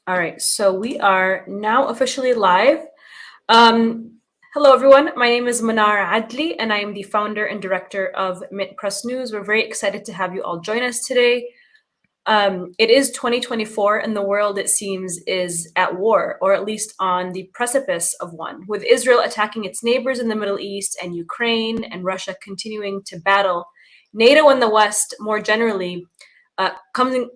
All right, so we are now officially live. Um, Hello, everyone. My name is Manar Adli, and I am the founder and director of Mint Press News. We're very excited to have you all join us today. It is 2024, and the world, it seems, is at war, or at least on the precipice of one, with Israel attacking its neighbors in the Middle East and Ukraine and Russia continuing to battle. NATO and the West, more generally,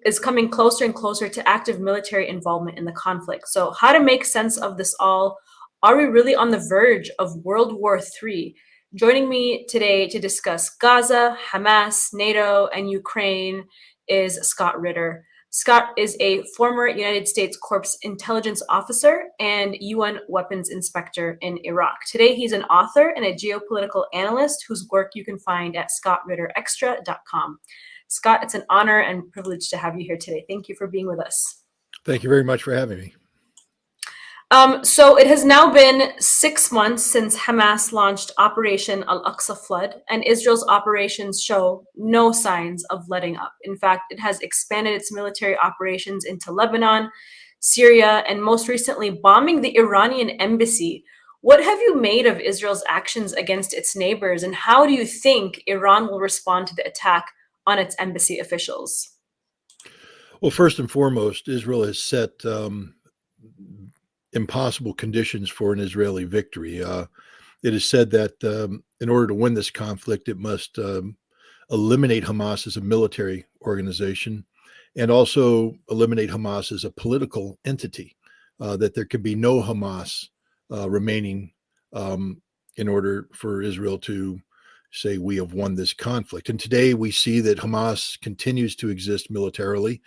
is coming closer and closer to active military involvement in the conflict. So, how to make sense of this all? Are we really on the verge of World War III? Joining me today to discuss Gaza, Hamas, NATO, and Ukraine is Scott Ritter. Scott is a former United States Corps intelligence officer and UN weapons inspector in Iraq. Today, he's an author and a geopolitical analyst whose work you can find at scottritterextra.com. Scott, it's an honor and privilege to have you here today. Thank you for being with us. Thank you very much for having me. So it has now been 6 months since Hamas launched Operation Al-Aqsa Flood, and Israel's operations show no signs of letting up. In fact, it has expanded its military operations into Lebanon, Syria, and most recently bombing the Iranian embassy. What have you made of Israel's actions against its neighbors, and how do you think Iran will respond to the attack on its embassy officials? Well, first and foremost, Israel has set impossible conditions for an Israeli victory. It is said that in order to win this conflict, it must eliminate Hamas as a military organization and also eliminate Hamas as a political entity, that there could be no Hamas remaining in order for Israel to say we have won this conflict. And today we see that Hamas continues to exist militarily.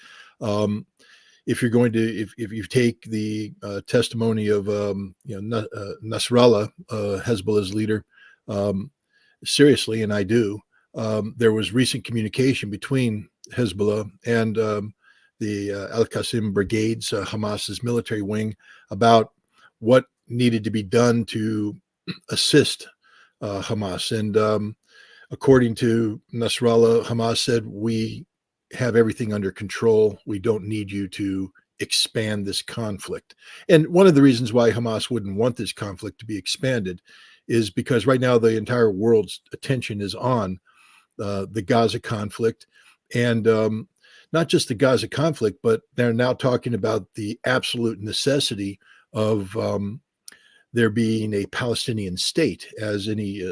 If you're going to, if you take the testimony of Nasrallah, Hezbollah's leader, seriously, and I do, there was recent communication between Hezbollah and the Al-Qassam brigades, Hamas's military wing, about what needed to be done to assist Hamas. And according to Nasrallah, Hamas said, we have everything under control. We don't need you to expand this conflict. And one of the reasons why Hamas wouldn't want this conflict to be expanded is because right now the entire world's attention is on the Gaza conflict. And not just the Gaza conflict, but they're now talking about the absolute necessity of there being a Palestinian state as any,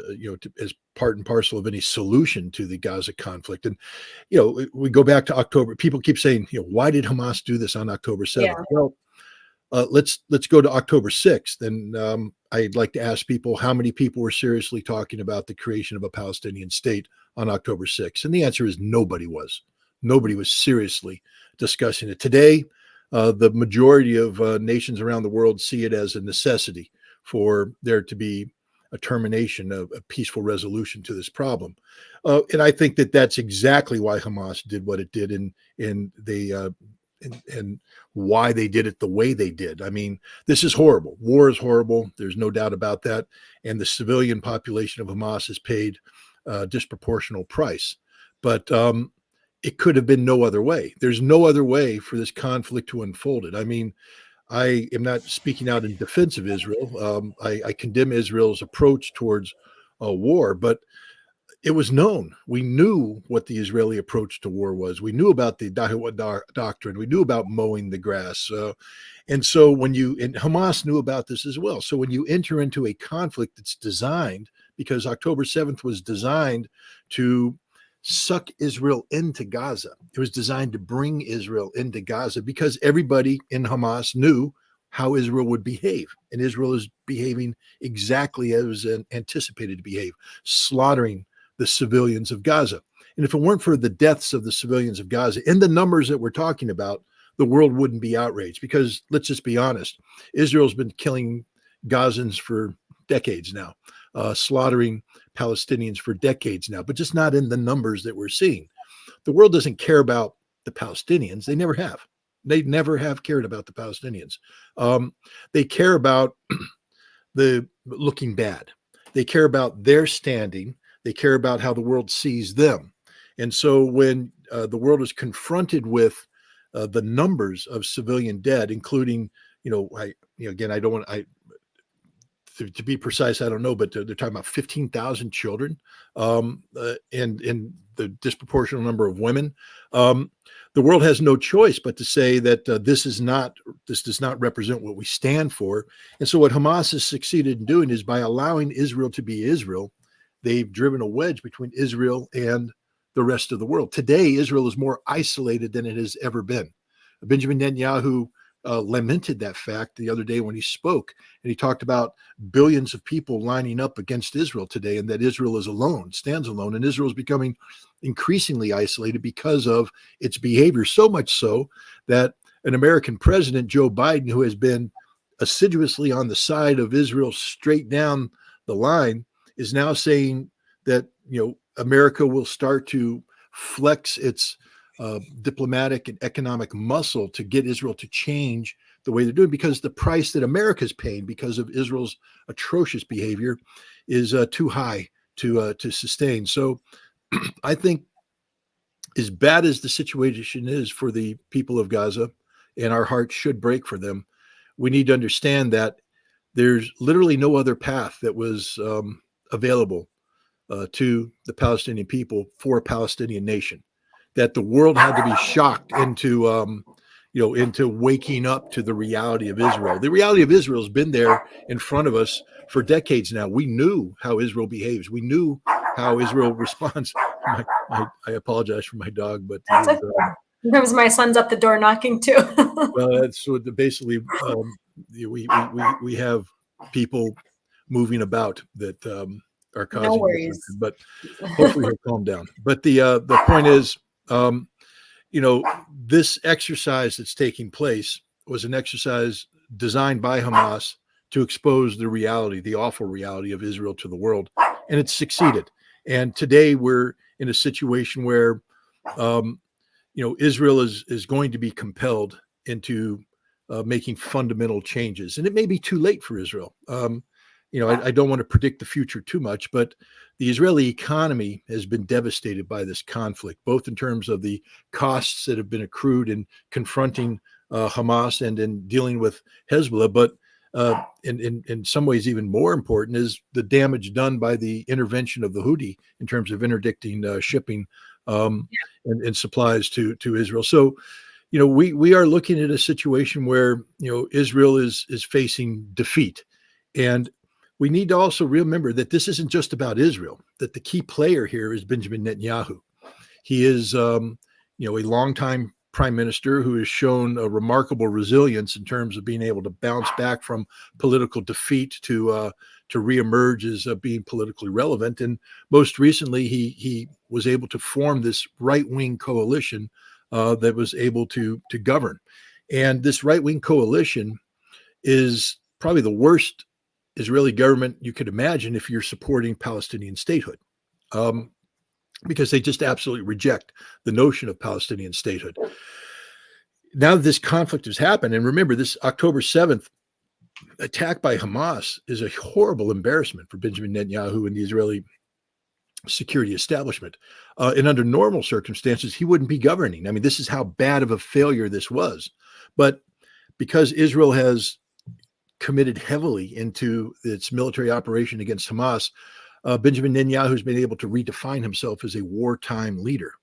as part and parcel of any solution to the Gaza conflict. And, we go back to October. People keep saying, why did Hamas do this on October 7th? Yeah. Well, let's go to October 6th. And I'd like to ask people how many people were seriously talking about the creation of a Palestinian state on October 6th. And the answer is nobody was. Nobody was seriously discussing it. Today, the majority of nations around the world see it as a necessity for there to be a termination of a peaceful resolution to this problem. And I think that that's exactly why Hamas did what it did and why they did it the way they did. I mean, this is horrible. War is horrible. There's no doubt about that. And the civilian population of Hamas has paid a disproportional price. But it could have been no other way. There's no other way for this conflict to unfold. I mean, I am not speaking out in defense of Israel. I condemn Israel's approach towards war, but it was known. We knew what the Israeli approach to war was. We knew about the Dahiwa doctrine. We knew about mowing the grass. And so and Hamas knew about this as well. So when you enter into a conflict that's designed, because October 7th was designed to suck Israel into Gaza. It was designed to bring Israel into Gaza because everybody in Hamas knew how Israel would behave. And Israel is behaving exactly as it was anticipated to behave, slaughtering the civilians of Gaza. And if it weren't for the deaths of the civilians of Gaza and the numbers that we're talking about, the world wouldn't be outraged because let's just be honest, Israel's been killing Gazans for decades now, slaughtering Palestinians for decades now, but just not in the numbers that we're seeing. The world doesn't care about the Palestinians. They never have. They never have cared about the Palestinians. They care about the looking bad. They care about their standing. They care about how the world sees them. And so when the world is confronted with the numbers of civilian dead, including, again, I don't want to be precise, I don't know, but they're talking about 15,000 children, and the disproportionate number of women. The world has no choice but to say that this does not represent what we stand for. And so what Hamas has succeeded in doing is, by allowing Israel to be Israel, they've driven a wedge between Israel and the rest of the world. Today, Israel is more isolated than it has ever been. Benjamin Netanyahu lamented that fact the other day when he spoke, and he talked about billions of people lining up against Israel today, and that Israel is alone, stands alone, and Israel is becoming increasingly isolated because of its behavior, so much so that an American president, Joe Biden, who has been assiduously on the side of Israel straight down the line, is now saying that America will start to flex its diplomatic and economic muscle to get Israel to change the way they're doing, because the price that America's paying because of Israel's atrocious behavior is too high to sustain. So I think, as bad as the situation is for the people of Gaza, and our hearts should break for them, we need to understand that there's literally no other path that was available to the Palestinian people for a Palestinian nation. That the world had to be shocked into waking up to the reality of Israel. The reality of Israel has been there in front of us for decades now. We knew how Israel behaves. We knew how Israel responds. I apologize for my dog, but sometimes my son's at the door knocking too. well, that's so basically we have people moving about that are causing. No worries. But hopefully he'll calm down. But the point is, this exercise that's taking place was an exercise designed by Hamas to expose the reality, the awful reality of Israel to the world, and it's succeeded. And today we're in a situation where, Israel is going to be compelled into making fundamental changes, and it may be too late for Israel. I don't want to predict the future too much, but the Israeli economy has been devastated by this conflict, both in terms of the costs that have been accrued in confronting Hamas and in dealing with Hezbollah, but in some ways even more important is the damage done by the intervention of the Houthi in terms of interdicting shipping and supplies to Israel. So, we are looking at a situation where Israel is facing defeat, and we need to also remember that this isn't just about Israel, that the key player here is Benjamin Netanyahu. He is, a longtime prime minister who has shown a remarkable resilience in terms of being able to bounce back from political defeat to reemerge as being politically relevant. And most recently, he was able to form this right-wing coalition that was able to govern. And this right-wing coalition is probably the worst Israeli government you could imagine if you're supporting Palestinian statehood, because they just absolutely reject the notion of Palestinian statehood. Now that this conflict has happened, and remember, this October 7th attack by Hamas is a horrible embarrassment for Benjamin Netanyahu and the Israeli security establishment. And under normal circumstances, he wouldn't be governing. I mean, this is how bad of a failure this was. But because Israel has committed heavily into its military operation against Hamas, Benjamin Netanyahu has been able to redefine himself as a wartime leader.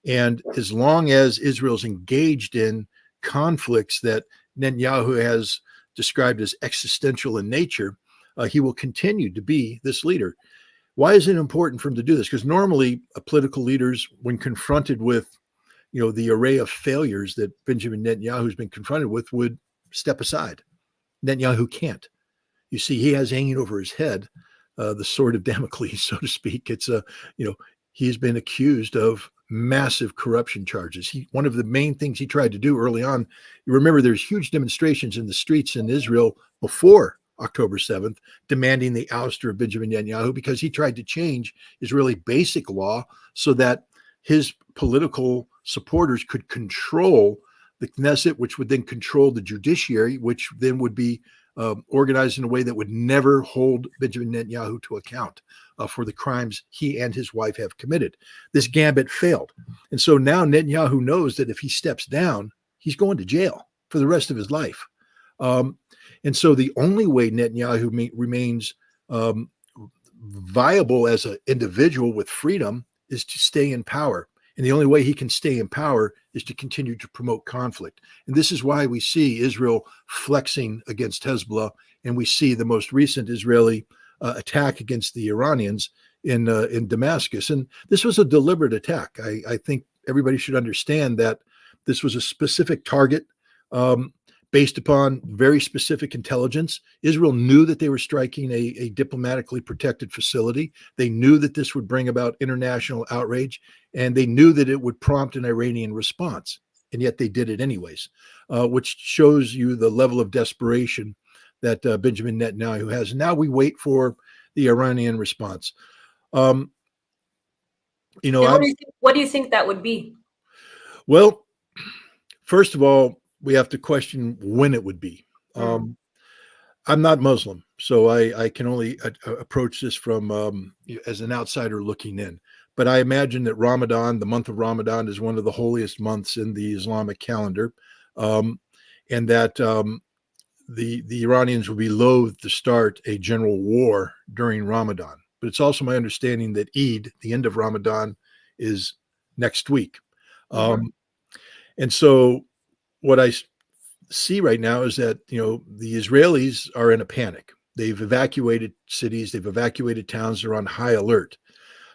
And as long as Israel's engaged in conflicts that Netanyahu has described as existential in nature, he will continue to be this leader. Why is it important for him to do this? Because normally political leaders, when confronted with, the array of failures that Benjamin Netanyahu has been confronted with, would step aside. Netanyahu can't. You see, he has hanging over his head the sword of Damocles, so to speak. It's he's been accused of massive corruption charges. One of the main things he tried to do early on, you remember there's huge demonstrations in the streets in Israel before October 7th, demanding the ouster of Benjamin Netanyahu, because he tried to change Israeli basic law so that his political supporters could control the Knesset, which would then control the judiciary, which then would be organized in a way that would never hold Benjamin Netanyahu to account for the crimes he and his wife have committed. This gambit failed. And so now Netanyahu knows that if he steps down, he's going to jail for the rest of his life. And so the only way Netanyahu remains viable as an individual with freedom is to stay in power. And the only way he can stay in power is to continue to promote conflict. And this is why we see Israel flexing against Hezbollah, and we see the most recent Israeli attack against the Iranians in Damascus. And this was a deliberate attack. I think everybody should understand that this was a specific target based upon very specific intelligence. Israel knew that they were striking a diplomatically protected facility. They knew that this would bring about international outrage, and they knew that it would prompt an Iranian response. And yet they did it anyways, which shows you the level of desperation that Benjamin Netanyahu has. Now we wait for the Iranian response. What do you think that would be? Well, first of all, we have to question when it would be. I'm not Muslim, so I can only approach this from as an outsider looking in. But I imagine that Ramadan, the month of Ramadan, is one of the holiest months in the Islamic calendar, and that the Iranians will be loath to start a general war during Ramadan. But it's also my understanding that Eid, the end of Ramadan, is next week. And so what I see right now is that, the Israelis are in a panic. They've evacuated cities. They've evacuated towns. They're on high alert.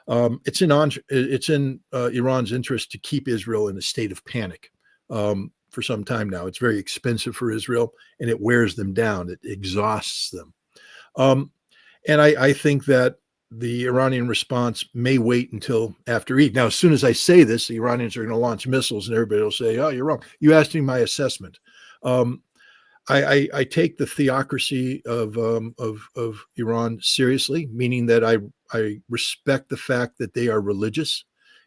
It's in Iran's interest to keep Israel in a state of panic for some time now. It's very expensive for Israel, and it wears them down. It exhausts them. And I think that the Iranian response may wait until after Eid. Now, as soon as I say this, the Iranians are going to launch missiles, and everybody will say, "Oh, you're wrong. You asked me my assessment." I take the theocracy of Iran seriously, meaning that I respect the fact that they are religious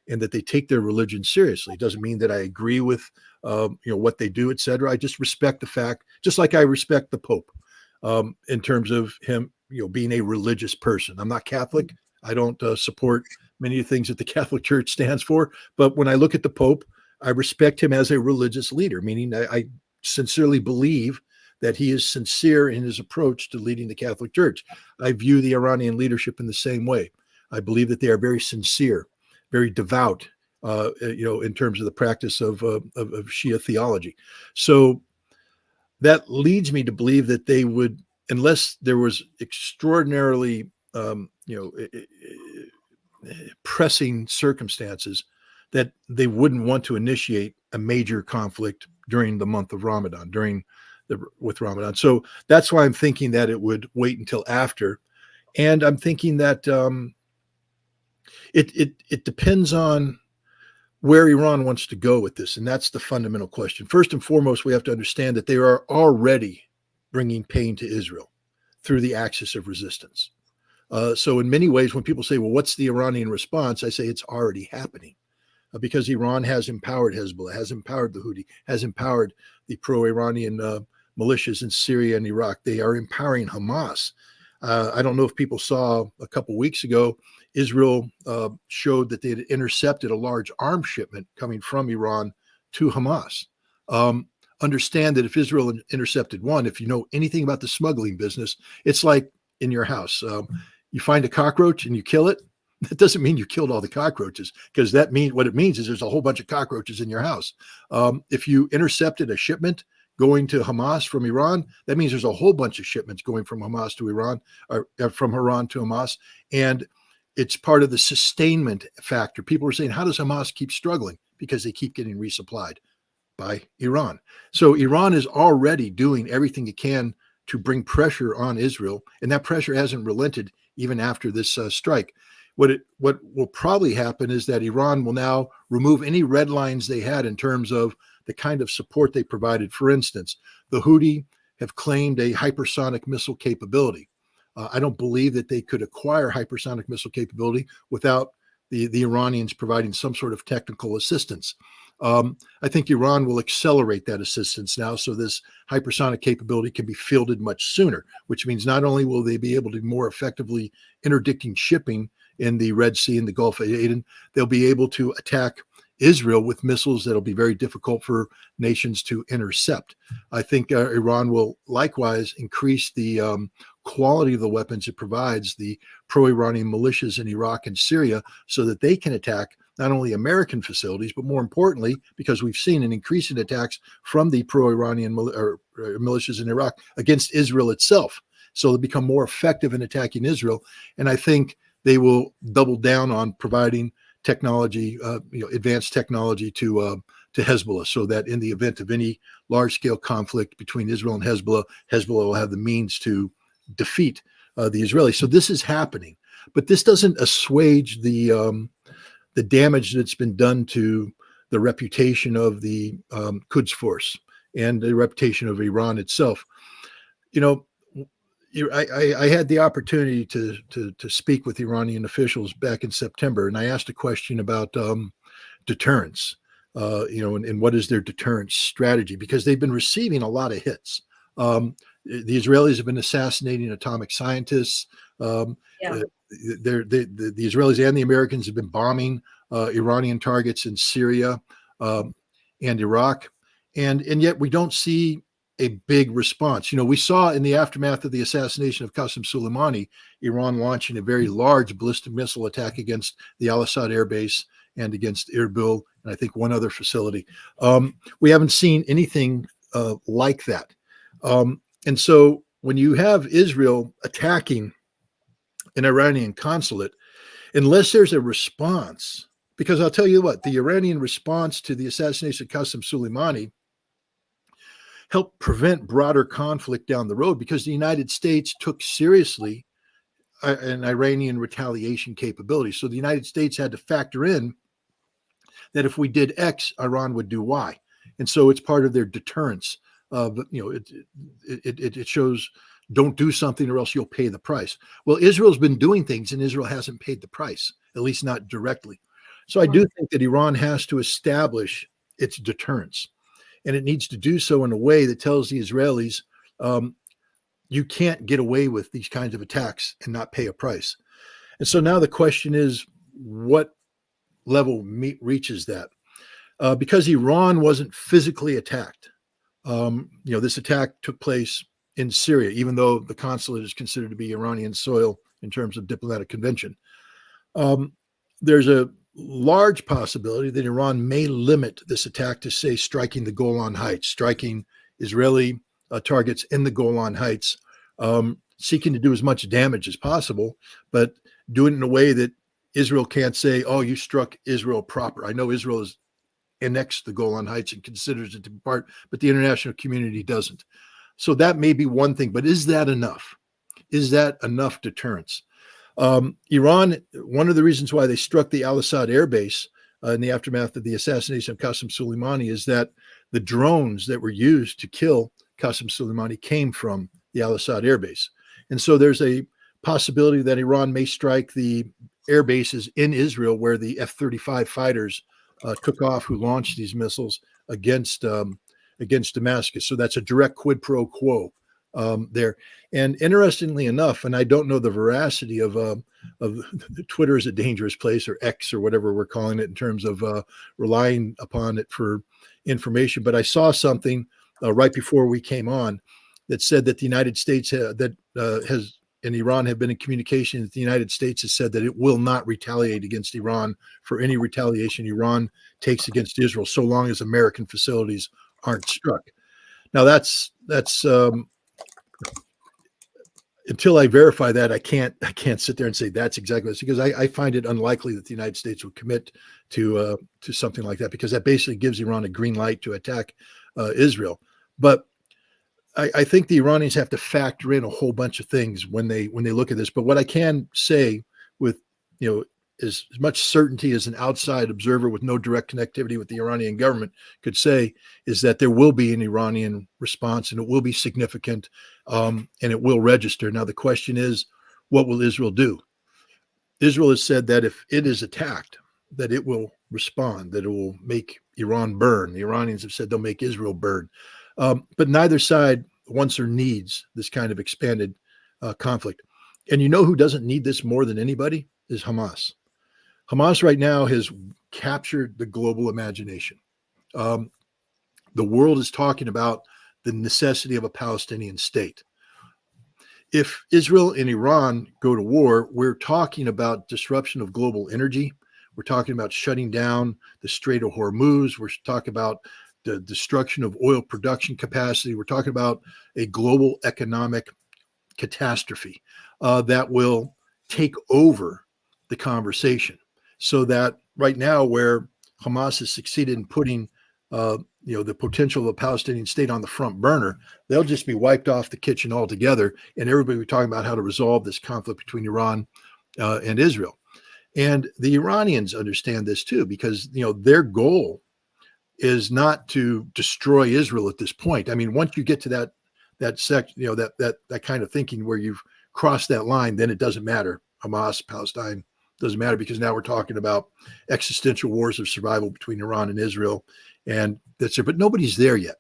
and that they take their religion seriously. It doesn't mean that I agree with what they do, etc. I just respect the fact, just like I respect the Pope in terms of him being a religious person. I'm not Catholic. I don't support many of the things that the Catholic Church stands for. But when I look at the Pope, I respect him as a religious leader, meaning I sincerely believe that he is sincere in his approach to leading the Catholic Church. I view the Iranian leadership in the same way. I believe that they are very sincere, very devout, in terms of the practice of Shia theology. So that leads me to believe that they would, unless there was extraordinarily, pressing circumstances, that they wouldn't want to initiate a major conflict during the month of Ramadan, with Ramadan. So that's why I'm thinking that it would wait until after. And I'm thinking that it depends on where Iran wants to go with this. And that's the fundamental question. First and foremost, we have to understand that they are already bringing pain to Israel through the axis of resistance. So in many ways, when people say, well, what's the Iranian response? I say it's already happening because Iran has empowered Hezbollah, has empowered the Houthi, has empowered the pro-Iranian militias in Syria and Iraq. They are empowering Hamas. I don't know if people saw a couple weeks ago, Israel showed that they had intercepted a large arms shipment coming from Iran to Hamas. Understand that if Israel intercepted one, if you know anything about the smuggling business, it's like in your house. You find a cockroach and you kill it. That doesn't mean you killed all the cockroaches, because what it means is there's a whole bunch of cockroaches in your house. If you intercepted a shipment going to Hamas from Iran, that means there's a whole bunch of shipments going from Hamas to Iran, or from Iran to Hamas. And it's part of the sustainment factor. People are saying, how does Hamas keep struggling? Because they keep getting resupplied by Iran. So Iran is already doing everything it can to bring pressure on Israel, and that pressure hasn't relented even after this strike. What will probably happen is that Iran will now remove any red lines they had in terms of the kind of support they provided. For instance, the Houthi have claimed a hypersonic missile capability. I don't believe that they could acquire hypersonic missile capability without the Iranians providing some sort of technical assistance. I think Iran will accelerate that assistance now, so this hypersonic capability can be fielded much sooner, which means not only will they be able to more effectively interdicting shipping in the Red Sea and the Gulf of Aden, they'll be able to attack Israel with missiles that'll be very difficult for nations to intercept. I think Iran will likewise increase the quality of the weapons it provides the pro-Iranian militias in Iraq and Syria so that they can attack not only American facilities, but more importantly, because we've seen an increase in attacks from the pro-Iranian militias in Iraq against Israel itself. So they become more effective in attacking Israel. And I think they will double down on providing technology, advanced technology to Hezbollah, so that in the event of any large-scale conflict between Israel and Hezbollah, Hezbollah will have the means to defeat the Israelis. So this is happening, but this doesn't assuage the damage that's been done to the reputation of the Quds Force and the reputation of Iran itself. I had the opportunity to speak with Iranian officials back in September, and I asked a question about deterrence, and what is their deterrence strategy, because they've been receiving a lot of hits. The Israelis have been assassinating atomic scientists. The Israelis and the Americans have been bombing Iranian targets in Syria and Iraq, and yet we don't see a big response. We saw in the aftermath of the assassination of Qasem Soleimani, Iran launching a very large ballistic missile attack against the Al-Assad air base and against Erbil, and I think one other facility. We haven't seen anything like that. And so when you have Israel attacking an Iranian consulate, unless there's a response, because I'll tell you what, the Iranian response to the assassination of Qasem Soleimani helped prevent broader conflict down the road, because the United States took seriously an Iranian retaliation capability. So the United States had to factor in that if we did X, Iran would do Y. And so it's part of their deterrence. It shows, don't do something or else you'll pay the price. Well, Israel's been doing things and Israel hasn't paid the price, at least not directly. So I do think that Iran has to establish its deterrence. And it needs to do so in a way that tells the Israelis, you can't get away with these kinds of attacks and not pay a price. And so now the question is, what level reaches that? Because Iran wasn't physically attacked. This attack took place in Syria, even though the consulate is considered to be Iranian soil in terms of diplomatic convention. There's a large possibility that Iran may limit this attack to, say, striking the Golan Heights, striking Israeli targets in the Golan Heights, seeking to do as much damage as possible, but do it in a way that Israel can't say, oh, you struck Israel proper. I know Israel has annexed the Golan Heights and considers it to be part, but the international community doesn't. So that may be one thing, but is that enough? Is that enough deterrence? Iran, one of the reasons why they struck the Al-Assad air base in the aftermath of the assassination of Qasem Soleimani is that the drones that were used to kill Qasem Soleimani came from the Al-Assad air base. And so there's a possibility that Iran may strike the air bases in Israel where the F-35 fighters took off, who launched these missiles against Damascus. So that's a direct quid pro quo there. And interestingly enough, and I don't know the veracity of Twitter is a dangerous place, or X, or whatever we're calling it, in terms of relying upon it for information, but I saw something right before we came on that said that the United States and Iran have been in communication, that the United States has said that it will not retaliate against Iran for any retaliation Iran takes against Israel, so long as American facilities aren't struck. Now that's until I verify that, I can't sit there and say that's exactly this, because I find it unlikely that the United States would commit to something like that, because that basically gives Iran a green light to attack Israel. But I think the Iranians have to factor in a whole bunch of things when they look at this. But what I can say with as much certainty as an outside observer with no direct connectivity with the Iranian government could say is that there will be an Iranian response, and it will be significant, and it will register. Now, the question is, what will Israel do? Israel has said that if it is attacked, that it will respond, that it will make Iran burn. The Iranians have said they'll make Israel burn. But neither side wants or needs this kind of expanded conflict. And you know who doesn't need this more than anybody is Hamas. Hamas right now has captured the global imagination. The world is talking about the necessity of a Palestinian state. If Israel and Iran go to war, we're talking about disruption of global energy. We're talking about shutting down the Strait of Hormuz. We're talking about the destruction of oil production capacity. We're talking about a global economic catastrophe that will take over the conversation. So that right now, where Hamas has succeeded in putting the potential of a Palestinian state on the front burner, they'll just be wiped off the kitchen altogether, and everybody will be talking about how to resolve this conflict between Iran and Israel. And the Iranians understand this too, because their goal is not to destroy Israel at this point. I mean, once you get to that kind of thinking where you've crossed that line, then it doesn't matter. Hamas, Palestine, doesn't matter, because now we're talking about existential wars of survival between Iran and Israel, and that's it. But nobody's there yet.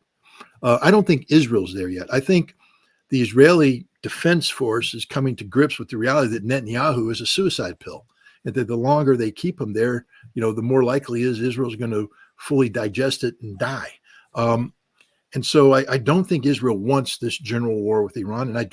I don't think Israel's there yet. I think the Israeli Defense Force is coming to grips with the reality that Netanyahu is a suicide pill, and that the longer they keep him there, the more likely is Israel's going to fully digest it and die. And so I don't think Israel wants this general war with Iran, and I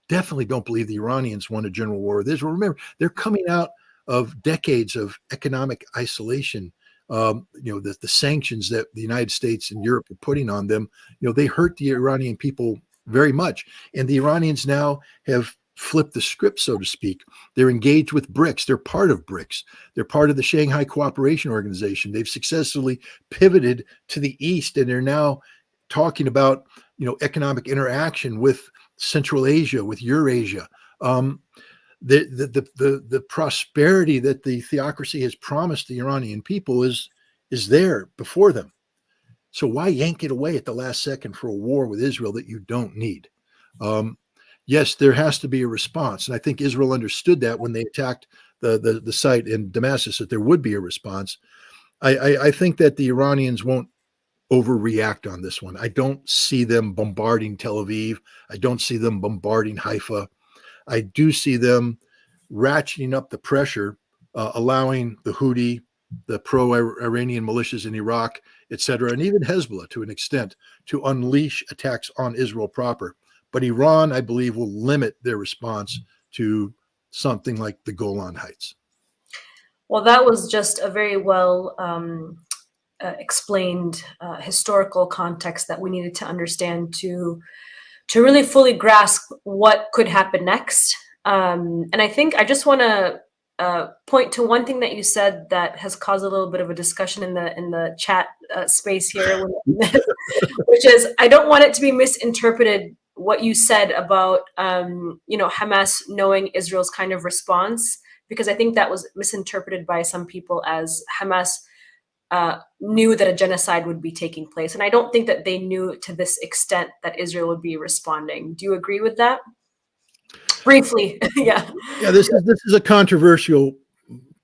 definitely don't believe the Iranians want a general war with Israel. Remember, they're coming out of decades of economic isolation. The sanctions that the United States and Europe are putting on them, they hurt the Iranian people very much. And the Iranians now have flipped the script, so to speak. They're engaged with BRICS. They're part of BRICS. They're part of the Shanghai Cooperation Organization. They've successfully pivoted to the East, and they're now talking about, economic interaction with Central Asia, with Eurasia. The prosperity that the theocracy has promised the Iranian people is there before them. So why yank it away at the last second for a war with Israel that you don't need? Yes, there has to be a response, and I think Israel understood that when they attacked the site in Damascus, that there would be a response. I think that the Iranians won't overreact on this one. I don't see them bombarding Tel Aviv. I don't see them bombarding Haifa. I do see them ratcheting up the pressure, allowing the Houthi, the pro-Iranian militias in Iraq, etc., and even Hezbollah to an extent, to unleash attacks on Israel proper. But Iran, I believe, will limit their response to something like the Golan Heights. Well, that was just a very well explained historical context that we needed to understand to really fully grasp what could happen next. And I think I just want to point to one thing that you said that has caused a little bit of a discussion in the chat space here, which is, I don't want it to be misinterpreted what you said about Hamas knowing Israel's kind of response, because I think that was misinterpreted by some people as Hamas knew that a genocide would be taking place. And I don't think that they knew to this extent that Israel would be responding. Do you agree with that? Briefly, yeah. Yeah, this is a controversial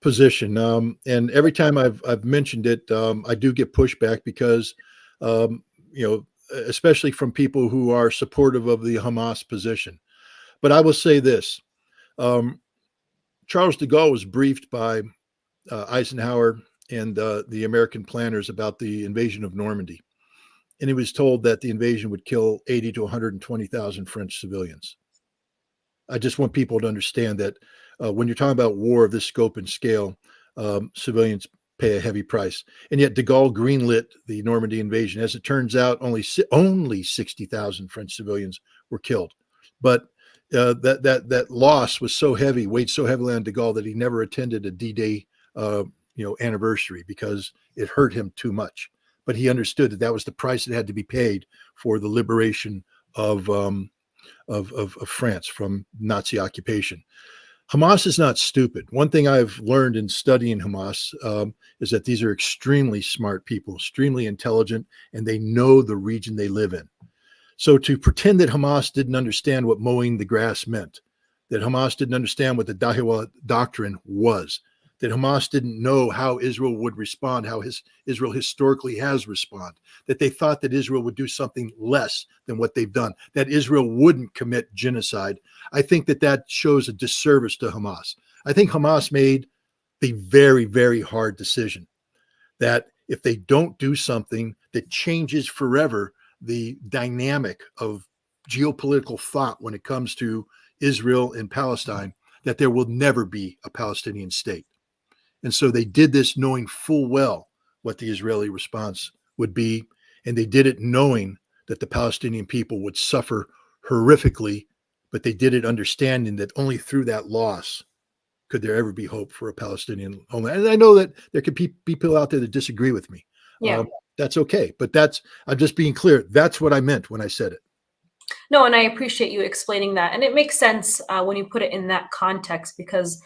position. And every time I've mentioned it, I do get pushback because, especially from people who are supportive of the Hamas position. But I will say this. Charles de Gaulle was briefed by Eisenhower and the American planners about the invasion of Normandy. And he was told that the invasion would kill 80 to 120,000 French civilians. I just want people to understand that when you're talking about war of this scope and scale, civilians pay a heavy price. And yet de Gaulle greenlit the Normandy invasion. As it turns out, only 60,000 French civilians were killed. But that loss was so heavy, weighed so heavily on de Gaulle, that he never attended a D-Day anniversary because it hurt him too much. But he understood that was the price that had to be paid for the liberation of France from Nazi occupation. Hamas is not stupid. One thing I've learned in studying Hamas is that these are extremely smart people, extremely intelligent, and they know the region they live in. So to pretend that Hamas didn't understand what mowing the grass meant, that Hamas didn't understand what the Dahiwa doctrine was, that Hamas didn't know how Israel would respond, how Israel historically has responded, that they thought that Israel would do something less than what they've done, that Israel wouldn't commit genocide. I think that shows a disservice to Hamas. I think Hamas made the very, very hard decision. that if they don't do something that changes forever the dynamic of geopolitical thought when it comes to Israel and Palestine, that there will never be a Palestinian state. And so they did this knowing full well what the Israeli response would be. And they did it knowing that the Palestinian people would suffer horrifically, but they did it understanding that only through that loss could there ever be hope for a Palestinian homeland. And I know that there could be people out there that disagree with me. Yeah. That's okay. But I'm just being clear. That's what I meant when I said it. No, and I appreciate you explaining that. And it makes sense when you put it in that context, because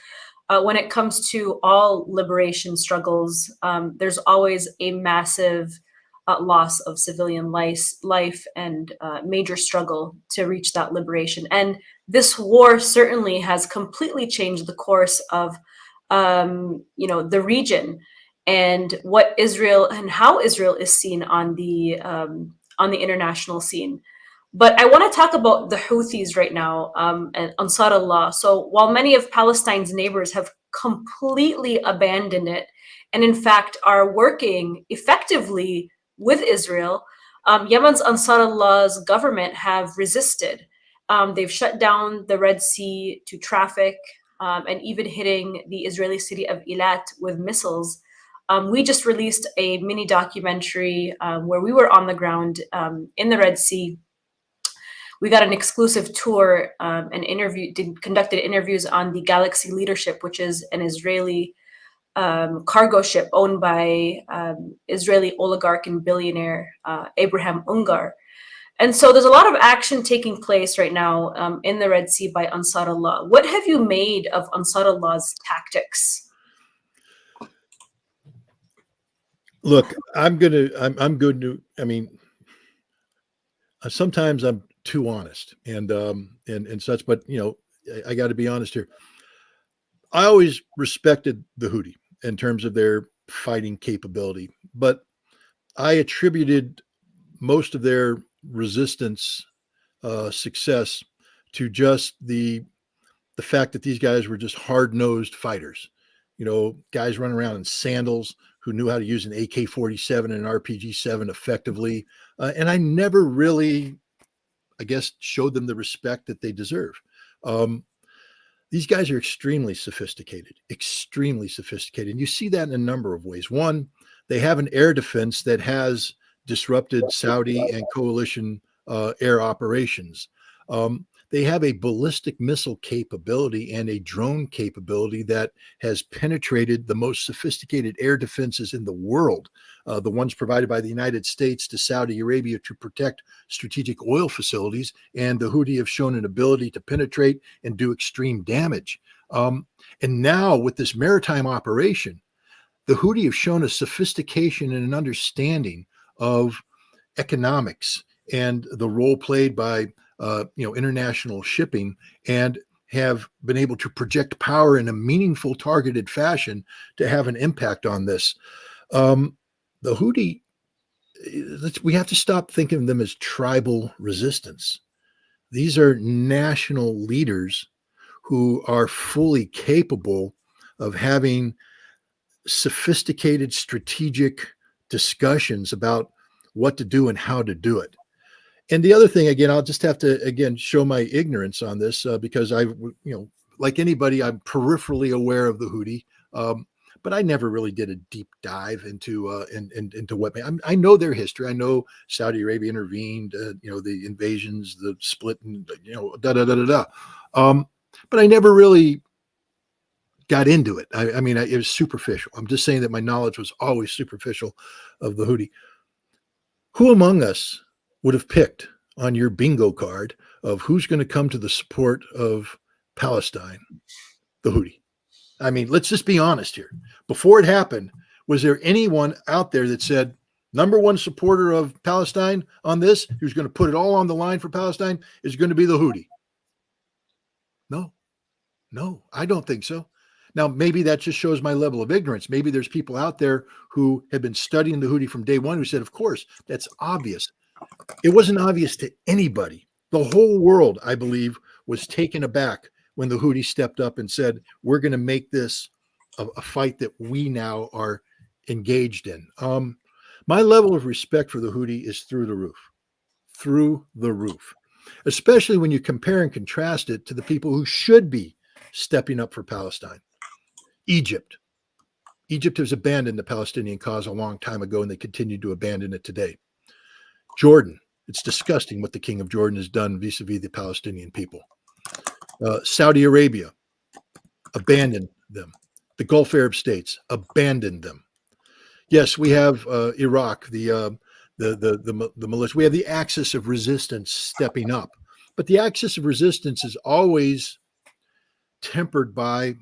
when it comes to all liberation struggles, there's always a massive loss of civilian life and major struggle to reach that liberation. And this war certainly has completely changed the course of, the region and what Israel and how Israel is seen on the international scene. But I want to talk about the Houthis right now, and Ansar Allah. So while many of Palestine's neighbors have completely abandoned it, and in fact are working effectively with Israel, Yemen's Ansar Allah's government have resisted. They've shut down the Red Sea to traffic, and even hitting the Israeli city of Eilat with missiles. We just released a mini documentary where we were on the ground in the Red Sea. We got an exclusive tour and conducted interviews on the Galaxy Leadership, which is an Israeli cargo ship owned by Israeli oligarch and billionaire Abraham Ungar. And so there's a lot of action taking place right now in the Red Sea by Ansar Allah. What have you made of Ansar Allah's tactics? Look, I'm good to, sometimes I'm too honest and such, but I got to be honest here. I always respected the Houthi in terms of their fighting capability, but I attributed most of their resistance success to just the fact that these guys were just hard-nosed fighters, guys running around in sandals who knew how to use an AK-47 and an RPG-7 effectively. And I never really, I guess, showed them the respect that they deserve. These guys are extremely sophisticated. And you see that in a number of ways. One, they have an air defense that has disrupted Saudi and coalition air operations. They have a ballistic missile capability and a drone capability that has penetrated the most sophisticated air defenses in the world, the ones provided by the United States to Saudi Arabia to protect strategic oil facilities. And the Houthi have shown an ability to penetrate and do extreme damage. And now with this maritime operation, the Houthi have shown a sophistication and an understanding of economics and the role played by international shipping, and have been able to project power in a meaningful, targeted fashion to have an impact on this. The Houthi, we have to stop thinking of them as tribal resistance. These are national leaders who are fully capable of having sophisticated strategic discussions about what to do and how to do it. And the other thing, again, I'll just have to, show my ignorance on this because like anybody, I'm peripherally aware of the Houthi, but I never really did a deep dive into what I know their history. I know Saudi Arabia intervened, the invasions, the split, and but I never really got into it. It was superficial. I'm just saying that my knowledge was always superficial of the Houthi. Who among us would have picked on your bingo card of who's going to come to the support of Palestine? The Houthi. Let's just be honest here. Before it happened, was there anyone out there that said, number one supporter of Palestine on this, who's going to put it all on the line for Palestine, is going to be the Houthi? No, I don't think so. Now, maybe that just shows my level of ignorance. Maybe there's people out there who have been studying the Houthi from day one who said, of course, that's obvious. It wasn't obvious to anybody. The whole world, I believe, was taken aback when the Houthi stepped up and said, we're going to make this a fight that we now are engaged in. My level of respect for the Houthi is through the roof, especially when you compare and contrast it to the people who should be stepping up for Palestine. Egypt. Egypt has abandoned the Palestinian cause a long time ago, and they continue to abandon it today. Jordan. It's disgusting what the king of Jordan has done vis-a-vis the Palestinian people. Saudi Arabia abandoned them. The Gulf Arab states abandoned them. Yes, we have Iraq, the militia. We have the axis of resistance stepping up, but the axis of resistance is always tempered by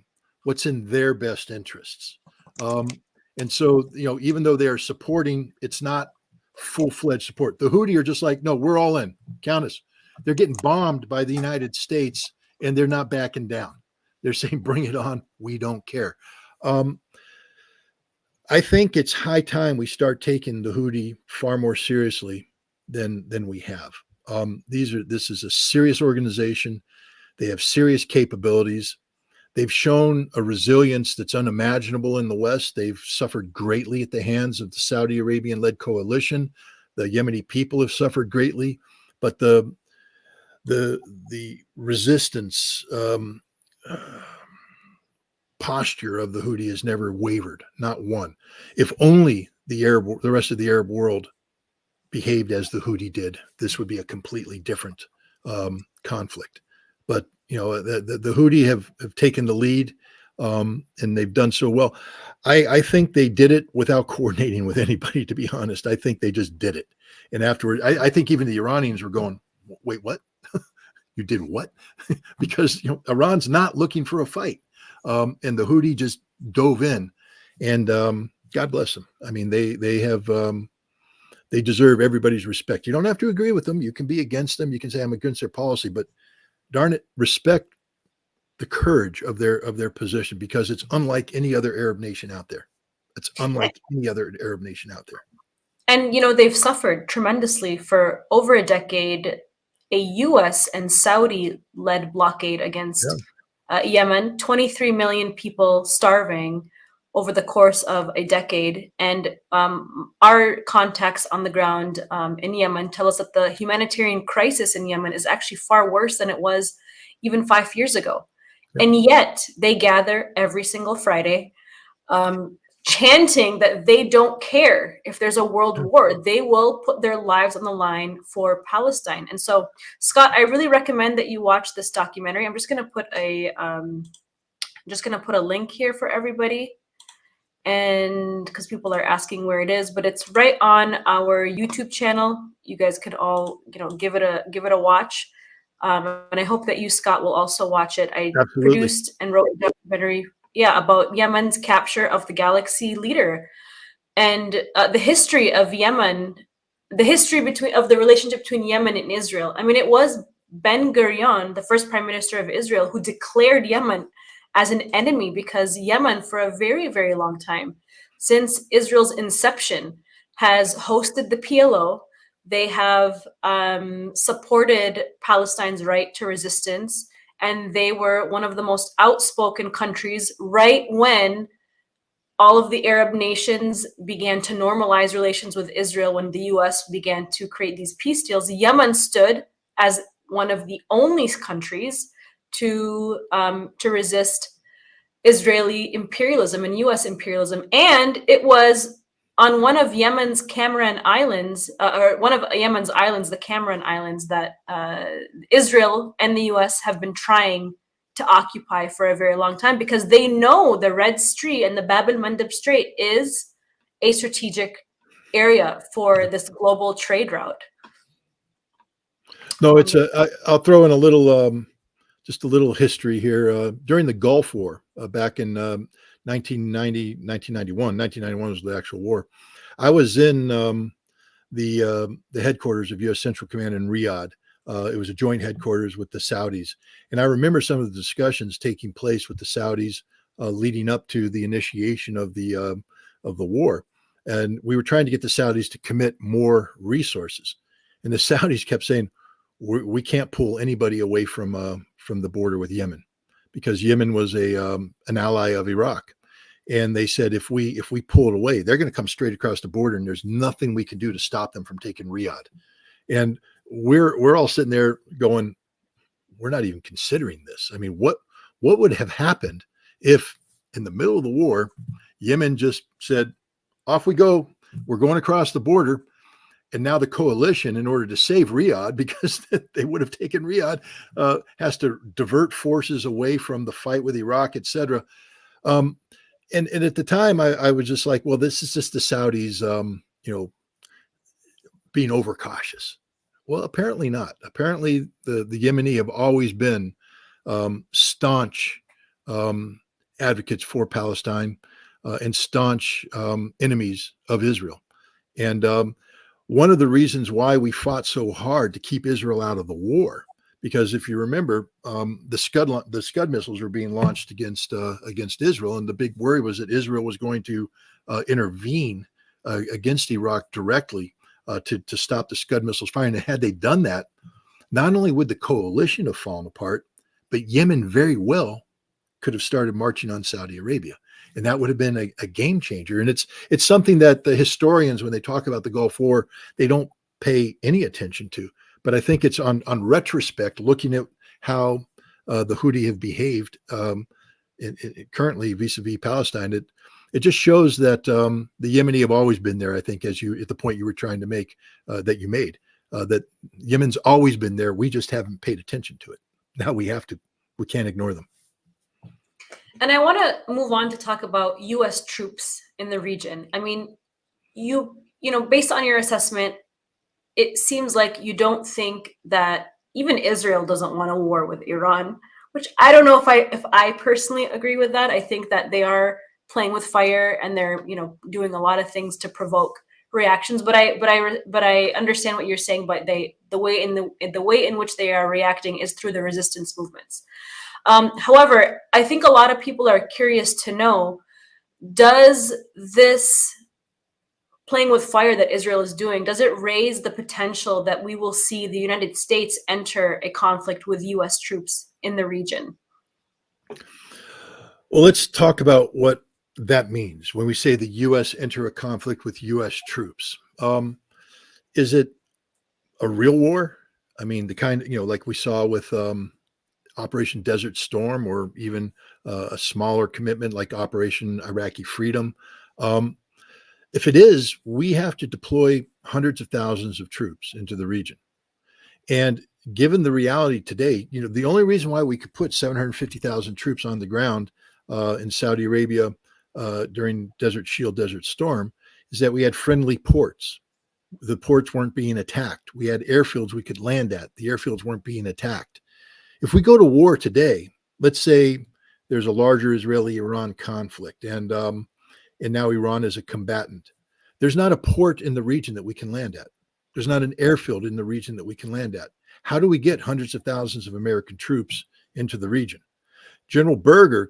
what's in their best interests. And so, even though they are supporting, it's not full-fledged support. The Houthi are just like, no, we're all in. Count us. They're getting bombed by the United States, and they're not backing down. They're saying, bring it on. We don't care. I think it's high time we start taking the Houthi far more seriously than we have. This is a serious organization. They have serious capabilities. They've shown a resilience that's unimaginable in the West. They've suffered greatly at the hands of the Saudi Arabian-led coalition. The Yemeni people have suffered greatly, but the resistance posture of the Houthi has never wavered, not one. If only the rest of the Arab world behaved as the Houthi did, this would be a completely different conflict. But the Houthi have taken the lead, and they've done so well. I think they did it without coordinating with anybody, to be honest. I think they just did it. And afterward, I think even the Iranians were going, wait, what? You did what? Because Iran's not looking for a fight. And the Houthi just dove in, and God bless them. I mean, they have they deserve everybody's respect. You don't have to agree with them. You can be against them. You can say I'm against their policy, but darn it, respect the courage of their position, because it's unlike any other Arab nation out there. It's unlike any other Arab nation out there. And they've suffered tremendously for over a decade. A U.S. and Saudi-led blockade against Yemen, 23 million people starving over the course of a decade. And our contacts on the ground in Yemen tell us that the humanitarian crisis in Yemen is actually far worse than it was even 5 years ago. Yep. And yet they gather every single Friday, chanting that they don't care if there's a world war. They will put their lives on the line for Palestine. And so, Scott, I really recommend that you watch this documentary. I'm just going to put a link here for everybody, and because people are asking where it is, but it's right on our YouTube channel. You guys could all give it a watch. And I hope that you, Scott, will also watch it. I produced and wrote a documentary about Yemen's capture of the Galaxy Leader, and the history of Yemen, the history of the relationship between Yemen and Israel. I mean, it was Ben Gurion, the first prime minister of Israel, who declared Yemen as an enemy, because Yemen, for a very, very long time, since Israel's inception, has hosted the PLO. They have supported Palestine's right to resistance. And they were one of the most outspoken countries right when all of the Arab nations began to normalize relations with Israel, when the U.S. began to create these peace deals. Yemen stood as one of the only countries to resist Israeli imperialism and U.S. imperialism. And it was on one of Yemen's Cameron Islands, or one of Yemen's islands, the Cameron Islands, that Israel and the U.S. have been trying to occupy for a very long time, because they know the Red Sea and the Bab el-Mandeb Strait is a strategic area for this global trade route. No, I'll throw in a little, just a little history here. During the Gulf War, back in 1991 was the actual war. I was in the headquarters of U.S. Central Command in Riyadh. It was a joint headquarters with the Saudis, and I remember some of the discussions taking place with the Saudis leading up to the initiation of the war. And we were trying to get the Saudis to commit more resources, and the Saudis kept saying, "We can't pull anybody away from the border with Yemen, because Yemen was an ally of Iraq." And they said, if we pull it away, they're going to come straight across the border, and there's nothing we can do to stop them from taking Riyadh. And we're all sitting there going, we're not even considering this. I mean, what would have happened if in the middle of the war, Yemen just said, off we go, we're going across the border. And now the coalition, in order to save Riyadh, because they would have taken Riyadh, has to divert forces away from the fight with Iraq, etc. And at the time, I was just like, well, this is just the Saudis, being overcautious. Well, apparently not. Apparently, the Yemeni have always been staunch advocates for Palestine and staunch enemies of Israel. And one of the reasons why we fought so hard to keep Israel out of the war, because if you remember, the Scud missiles were being launched against Israel, and the big worry was that Israel was going to intervene against Iraq directly to stop the Scud missiles firing. And had they done that, not only would the coalition have fallen apart, but Yemen very well could have started marching on Saudi Arabia. And that would have been a game changer. And it's something that the historians, when they talk about the Gulf War, they don't pay any attention to. But I think it's on retrospect, looking at how the Houthi have behaved currently vis-a-vis Palestine, it just shows that the Yemeni have always been there. I think, at the point you were trying to make, that you made, that Yemen's always been there. We just haven't paid attention to it. Now we can't ignore them. And I want to move on to talk about U.S. troops in the region. I mean, you know, based on your assessment, it seems like you don't think that even Israel doesn't want a war with Iran, which I don't know if I personally agree with that. I think that they are playing with fire, and they're, doing a lot of things to provoke reactions. But I understand what you're saying. But the way in which they are reacting is through the resistance movements. However, I think a lot of people are curious to know, does this playing with fire that Israel is doing, does it raise the potential that we will see the United States enter a conflict with U.S. troops in the region? Well, let's talk about what that means when we say the U.S. enter a conflict with U.S. troops. Is it a real war? I mean, the kind, like we saw with Operation Desert Storm, or even a smaller commitment like Operation Iraqi Freedom. If it is, we have to deploy hundreds of thousands of troops into the region. And given the reality today, the only reason why we could put 750,000 troops on the ground in Saudi Arabia during Desert Shield, Desert Storm, is that we had friendly ports. The ports weren't being attacked. We had airfields we could land at. The airfields weren't being attacked. If we go to war today, let's say there's a larger Israeli-Iran conflict, and now Iran is a combatant. There's not a port in the region that we can land at. There's not an airfield in the region that we can land at. How do we get hundreds of thousands of American troops into the region? General Berger,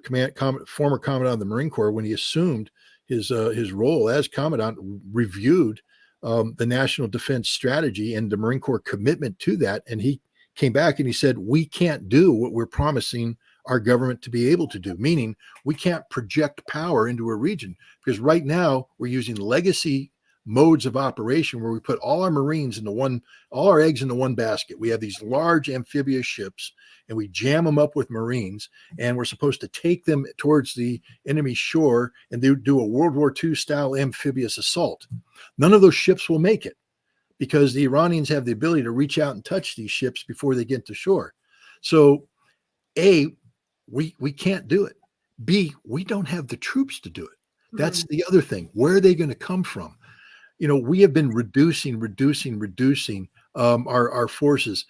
former commandant of the Marine Corps, when he assumed his role as commandant, reviewed the national defense strategy and the Marine Corps commitment to that, and he came back and he said, we can't do what we're promising our government to be able to do, meaning we can't project power into a region, because right now we're using legacy modes of operation where we put all our Marines all our eggs into one basket. We have these large amphibious ships and we jam them up with Marines, and we're supposed to take them towards the enemy shore and do a World War II style amphibious assault. None of those ships will make it, because the Iranians have the ability to reach out and touch these ships before they get to shore. So A, we can't do it. B, we don't have the troops to do it. That's the other thing. Where are they going to come from? We have been reducing our forces,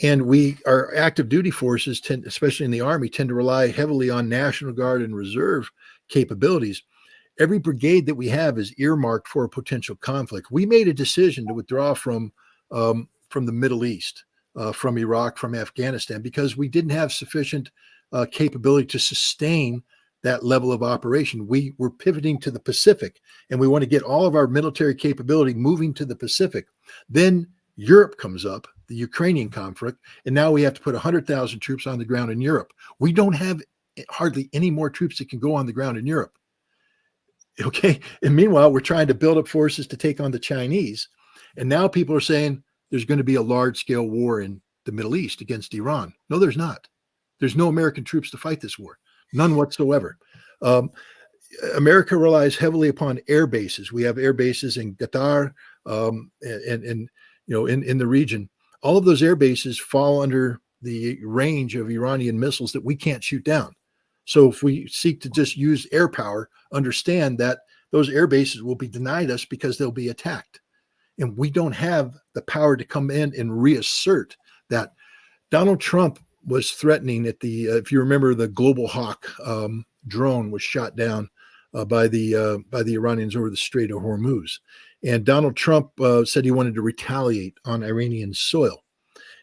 and our active duty forces especially in the Army, tend to rely heavily on National Guard and Reserve capabilities. Every brigade that we have is earmarked for a potential conflict. We made a decision to withdraw from the Middle East, from Iraq, from Afghanistan, because we didn't have sufficient capability to sustain that level of operation. We were pivoting to the Pacific, and we want to get all of our military capability moving to the Pacific. Then Europe comes up, the Ukrainian conflict, and now we have to put 100,000 troops on the ground in Europe. We don't have hardly any more troops that can go on the ground in Europe. Okay. And meanwhile, we're trying to build up forces to take on the Chinese. And now people are saying there's going to be a large scale war in the Middle East against Iran. No, there's not. There's no American troops to fight this war, none whatsoever. Um, America relies heavily upon air bases. We have air bases in Qatar and in the region. All of those air bases fall under the range of Iranian missiles that we can't shoot down. So if we seek to just use air power, understand that those air bases will be denied us because they'll be attacked. And we don't have the power to come in and reassert that. Donald Trump was threatening at the, if you remember, the Global Hawk drone was shot down by the Iranians over the Strait of Hormuz. And Donald Trump said he wanted to retaliate on Iranian soil.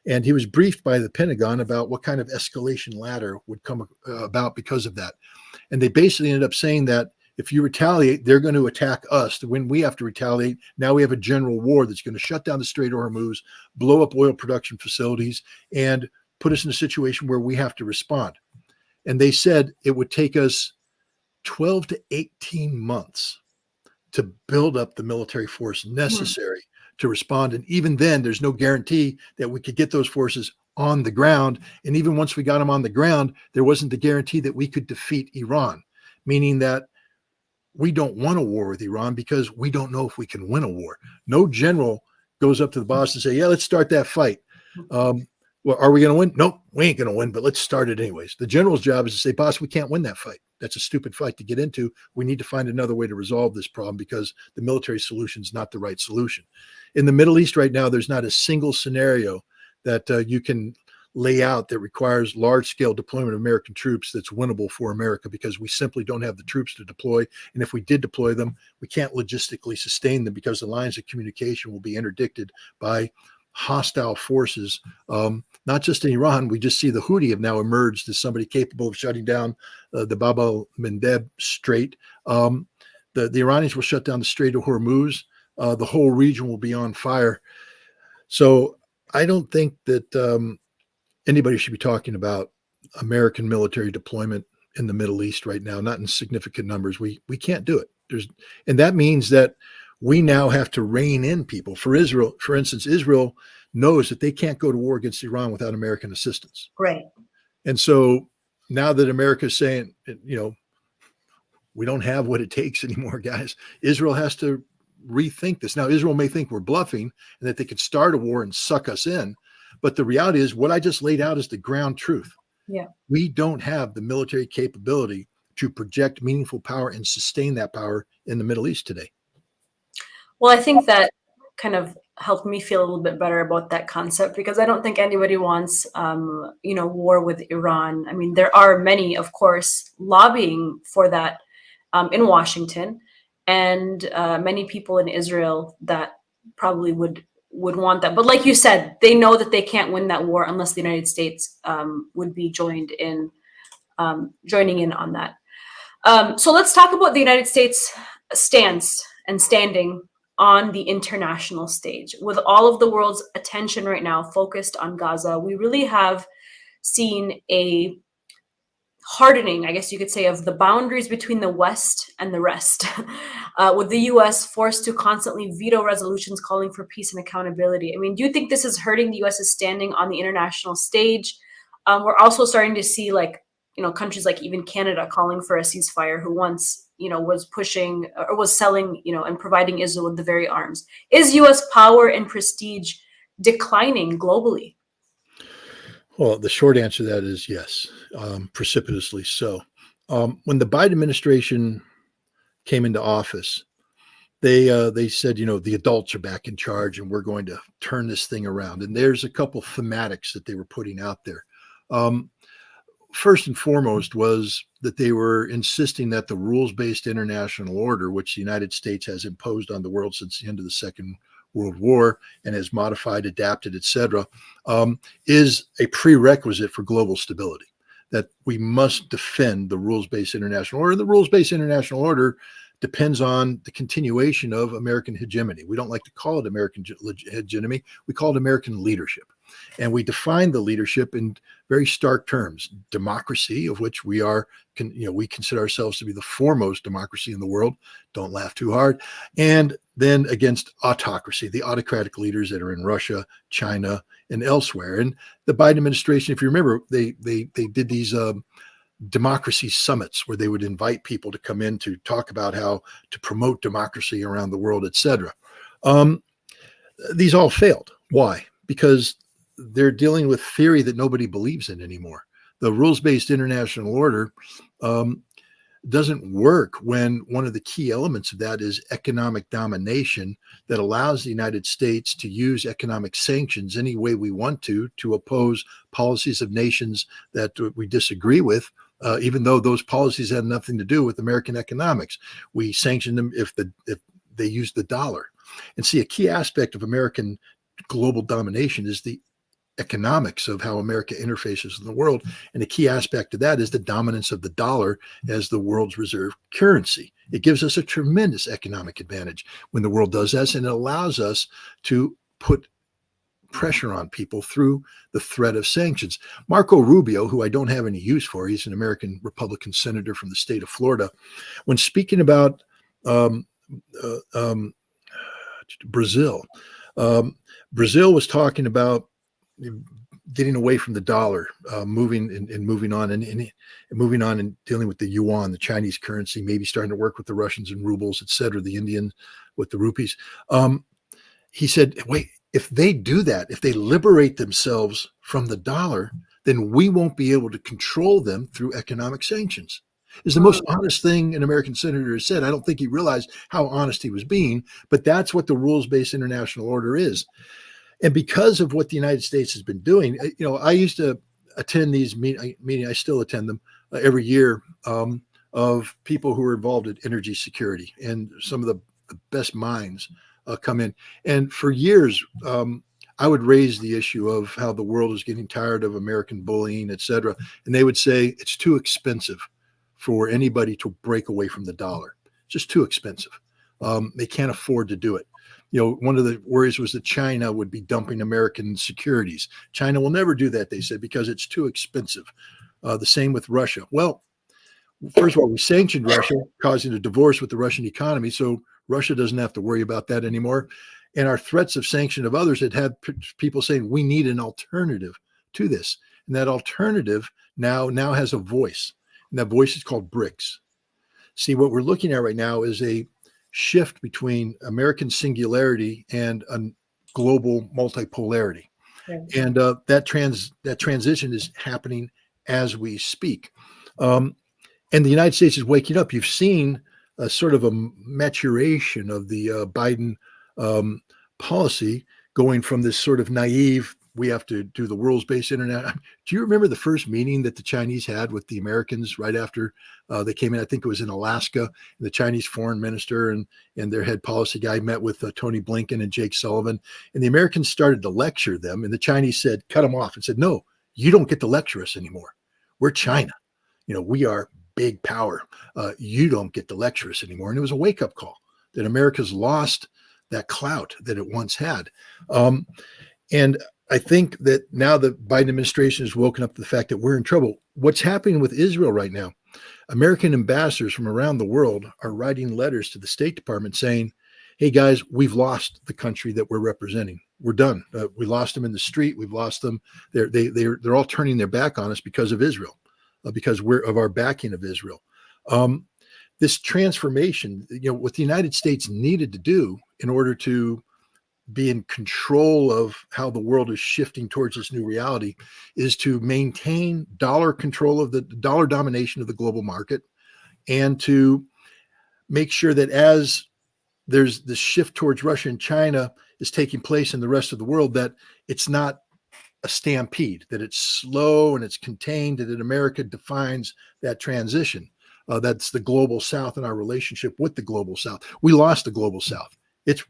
And he was briefed by the Pentagon about what kind of escalation ladder would come about because of that. And they basically ended up saying that if you retaliate, they're going to attack us. When we have to retaliate, now we have a general war that's going to shut down the Strait of Hormuz, blow up oil production facilities, and put us in a situation where we have to respond. And they said it would take us 12 to 18 months to build up the military force necessary to respond. And even then, there's no guarantee that we could get those forces on the ground. And even once we got them on the ground, there wasn't the guarantee that we could defeat Iran, meaning that we don't want a war with Iran because we don't know if we can win a war. No general goes up to the boss and say, yeah, let's start that fight. Well, are we going to win? Nope, we ain't going to win, but let's start it anyways. The general's job is to say, boss, we can't win that fight. That's a stupid fight to get into. We need to find another way to resolve this problem because the military solution is not the right solution. In the Middle East right now, there's not a single scenario that you can lay out that requires large-scale deployment of American troops that's winnable for America because we simply don't have the troops to deploy. And if we did deploy them, we can't logistically sustain them because the lines of communication will be interdicted by hostile forces, not just in Iran. We just see the Houthi have now emerged as somebody capable of shutting down the Bab el-Mandeb Strait. The Iranians will shut down the Strait of Hormuz. The whole region will be on fire. So I don't think that anybody should be talking about American military deployment in the Middle East right now, not in significant numbers. We can't do it. And that means that we now have to rein in people. For Israel, for instance, Israel knows that they can't go to war against Iran without American assistance. Right. And so now that America is saying, we don't have what it takes anymore, guys, Israel has to rethink this. Now, Israel may think we're bluffing and that they could start a war and suck us in. But the reality is what I just laid out is the ground truth. Yeah. We don't have the military capability to project meaningful power and sustain that power in the Middle East today. Well, I think that kind of helped me feel a little bit better about that concept because I don't think anybody wants, war with Iran. I mean, there are many, of course, lobbying for that in Washington, and many people in Israel that probably would want that. But like you said, they know that they can't win that war unless the United States would be joining in on that. So let's talk about the United States stance and standing on the international stage. With all of the world's attention right now focused on Gaza, we really have seen a hardening, I guess you could say, of the boundaries between the West and the rest, with the US forced to constantly veto resolutions calling for peace and accountability. I mean, do you think this is hurting the US's standing on the international stage? We're also starting to see countries like even Canada calling for a ceasefire, who once was pushing or was selling and providing Israel with the very arms. Is US power and prestige declining globally? Well, the short answer to that is yes, precipitously so. When the Biden administration came into office, they said, the adults are back in charge and we're going to turn this thing around. And there's a couple thematics that they were putting out there. First and foremost was that they were insisting that the rules-based international order, which the United States has imposed on the world since the end of the Second World War and has modified, adapted, etc., is a prerequisite for global stability, that we must defend the rules-based international order. The rules-based international order depends on the continuation of American hegemony. We don't like to call it American hegemony. We call it American leadership. And we define the leadership in very stark terms. Democracy, of which we are, we consider ourselves to be the foremost democracy in the world. Don't laugh too hard. And then against autocracy, the autocratic leaders that are in Russia, China, and elsewhere. And the Biden administration, if you remember, they did these democracy summits where they would invite people to come in to talk about how to promote democracy around the world, et cetera. These all failed. Why? Because they're dealing with theory that nobody believes in anymore. The rules-based international order doesn't work when one of the key elements of that is economic domination that allows the United States to use economic sanctions any way we want to oppose policies of nations that we disagree with, even though those policies have nothing to do with American economics. We sanction them if they use the dollar. And see, a key aspect of American global domination is the economics of how America interfaces in the world. And a key aspect of that is the dominance of the dollar as the world's reserve currency. It gives us a tremendous economic advantage when the world does that, and it allows us to put pressure on people through the threat of sanctions. Marco Rubio, who I don't have any use for, he's an American Republican senator from the state of Florida, when speaking about Brazil, Brazil was talking about getting away from the dollar, moving on and dealing with the yuan, the Chinese currency, maybe starting to work with the Russians and rubles, et cetera, the Indians with the rupees. He said, wait, if they do that, if they liberate themselves from the dollar, then we won't be able to control them through economic sanctions. Is the most honest thing an American senator has said. I don't think he realized how honest he was being, but that's what the rules-based international order is. And because of what the United States has been doing, I used to attend these meetings. I still attend them every year, of people who are involved in energy security, and some of the best minds come in. And for years, I would raise the issue of how the world is getting tired of American bullying, et cetera. And they would say it's too expensive for anybody to break away from the dollar. It's just too expensive. They can't afford to do it. One of the worries was that China would be dumping American securities. China will never do that, they said, because it's too expensive. The same with Russia. Well, first of all, we sanctioned Russia, causing a divorce with the Russian economy, so Russia doesn't have to worry about that anymore. And our threats of sanction of others had people saying we need an alternative to this. And that alternative now has a voice. And that voice is called BRICS. See, what we're looking at right now is a shift between American singularity and a global multipolarity. Right. And that transition is happening as we speak. And the United States is waking up. You've seen a sort of a maturation of the Biden policy, going from this sort of naive, we have to do the rules-based internet. Do you remember the first meeting that the Chinese had with the Americans right after they came in? I think it was in Alaska. And the Chinese foreign minister and their head policy guy met with Tony Blinken and Jake Sullivan. And the Americans started to lecture them. And the Chinese said, cut them off, and said, no, you don't get to lecture us anymore. We're China. We are big power. You don't get to lecture us anymore. And it was a wake-up call that America's lost that clout that it once had. And I think that now the Biden administration has woken up to the fact that we're in trouble. What's happening with Israel right now? American ambassadors from around the world are writing letters to the State Department saying, hey guys, we've lost the country that we're representing. We're done. We lost them in the street. We've lost them. They're all turning their back on us because of Israel, because we're of our backing of Israel. This transformation, what the United States needed to do in order to be in control of how the world is shifting towards this new reality, is to maintain dollar control of the dollar domination of the global market, and to make sure that as there's this shift towards Russia and China is taking place in the rest of the world, that it's not a stampede, that it's slow and it's contained, and that America defines that transition. That's the global South and our relationship with the global South. We lost the global South. It's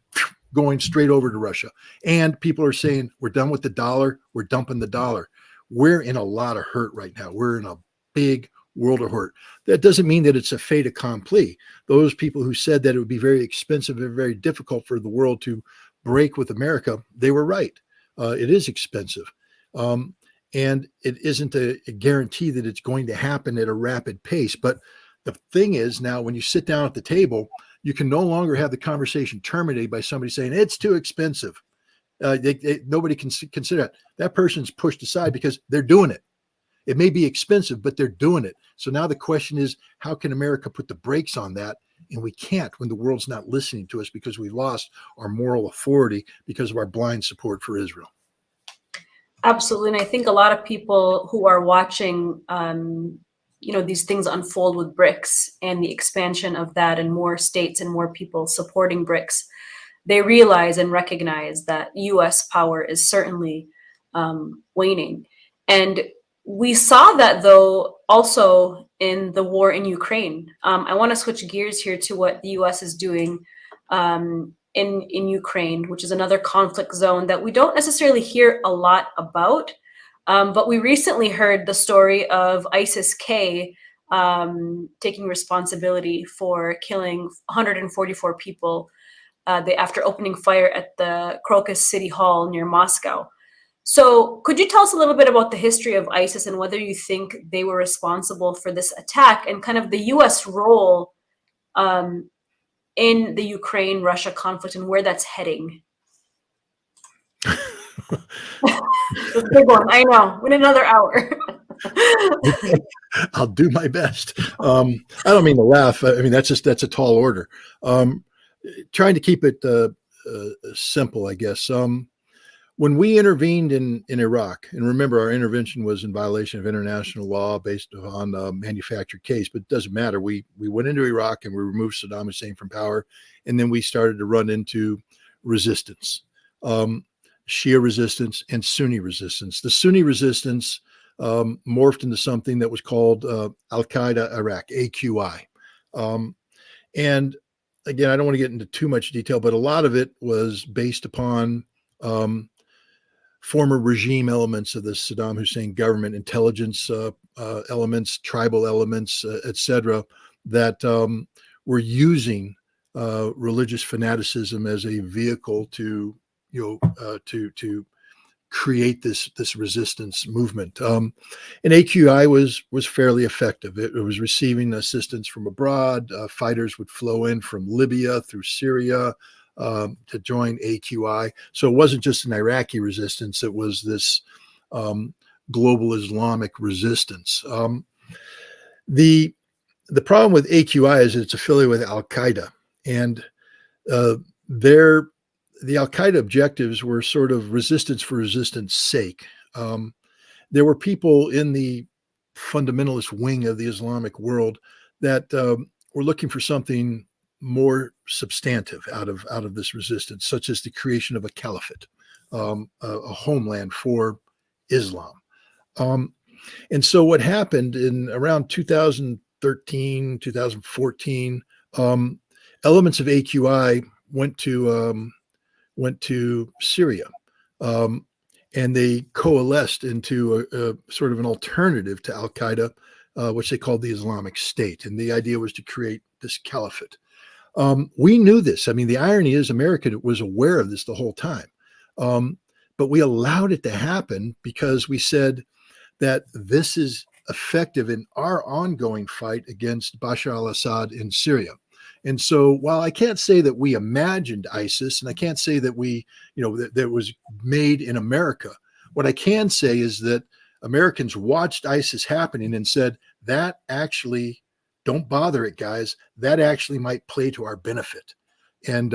going straight over to Russia. And people are saying, we're done with the dollar. We're dumping the dollar. We're in a lot of hurt right now. We're in a big world order. That doesn't mean that it's a fait accompli. Those people who said that it would be very expensive and very difficult for the world to break with America, they were right. It is expensive. And it isn't a guarantee that it's going to happen at a rapid pace. But the thing is, now when you sit down at the table, you can no longer have the conversation terminated by somebody saying it's too expensive. Nobody can consider that. That person's pushed aside because they're doing it. It may be expensive, but they're doing it. So now the question is, how can America put the brakes on that? And we can't when the world's not listening to us because we lost our moral authority because of our blind support for Israel. Absolutely. And I think a lot of people who are watching, these things unfold with BRICS and the expansion of that and more states and more people supporting BRICS, they realize and recognize that US power is certainly waning. And we saw that, though, also in the war in Ukraine. I want to switch gears here to what the US is doing in Ukraine, which is another conflict zone that we don't necessarily hear a lot about. But we recently heard the story of ISIS-K taking responsibility for killing 144 people after opening fire at the Crocus City Hall near Moscow. So could you tell us a little bit about the history of ISIS and whether you think they were responsible for this attack and kind of the US role in the Ukraine-Russia conflict and where that's heading? It's a big one, I know. In another hour. Okay. I'll do my best. I don't mean to laugh. I mean, that's a tall order. Trying to keep it simple, I guess. When we intervened in Iraq, and remember, our intervention was in violation of international law based on a manufactured case, but it doesn't matter. We went into Iraq and we removed Saddam Hussein from power, and then we started to run into resistance, Shia resistance and Sunni resistance. The Sunni resistance morphed into something that was called Al-Qaeda Iraq, AQI. And again, I don't want to get into too much detail, but a lot of it was based upon former regime elements of the Saddam Hussein government, intelligence elements, tribal elements, etc., that were using religious fanaticism as a vehicle to create this resistance movement. And AQI was fairly effective. It was receiving assistance from abroad. Fighters would flow in from Libya through Syria to join AQI. So it wasn't just an Iraqi resistance, it was this global Islamic resistance. The problem with AQI is that it's affiliated with Al-Qaeda, and the Al-Qaeda objectives were sort of resistance for resistance sake. There were people in the fundamentalist wing of the Islamic world that were looking for something more substantive out of this resistance, such as the creation of a caliphate, a homeland for Islam. And so what happened in around 2013, 2014, elements of AQI went to Syria, and they coalesced into a sort of an alternative to Al-Qaeda, which they called the Islamic State. And the idea was to create this caliphate. We knew this. I mean, the irony is America was aware of this the whole time. But we allowed it to happen because we said that this is effective in our ongoing fight against Bashar al-Assad in Syria. And so while I can't say that we imagined ISIS, and I can't say that that was made in America, what I can say is that Americans watched ISIS happening and said, that actually, don't bother it, guys. That actually might play to our benefit. And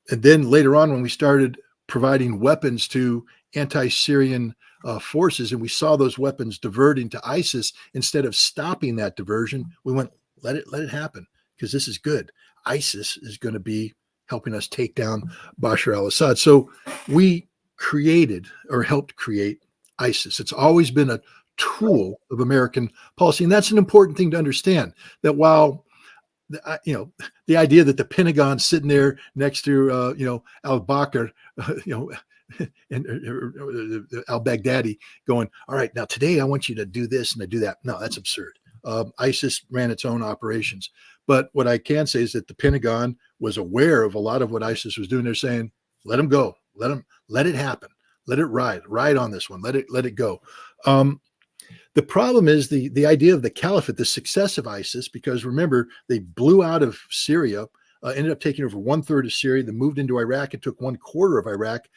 then later on, when we started providing weapons to anti-Syrian forces, and we saw those weapons diverting to ISIS, instead of stopping that diversion, we went, let it happen, because this is good. ISIS is going to be helping us take down Bashar al-Assad. So we created or helped create ISIS. It's always been a tool of American policy. And that's an important thing to understand, that while, the idea that the Pentagon's sitting there next to, al-Bakr, al-Baghdadi going, all right, now today I want you to do this and to do that. No, that's absurd. ISIS ran its own operations. But what I can say is that the Pentagon was aware of a lot of what ISIS was doing. They're saying, let them go, let it happen, let it ride on this one, let it go. The problem is the idea of the caliphate, the success of ISIS, because remember, they blew out of Syria, ended up taking over 1/3 of Syria, then moved into Iraq and took 1/4 of Iraq,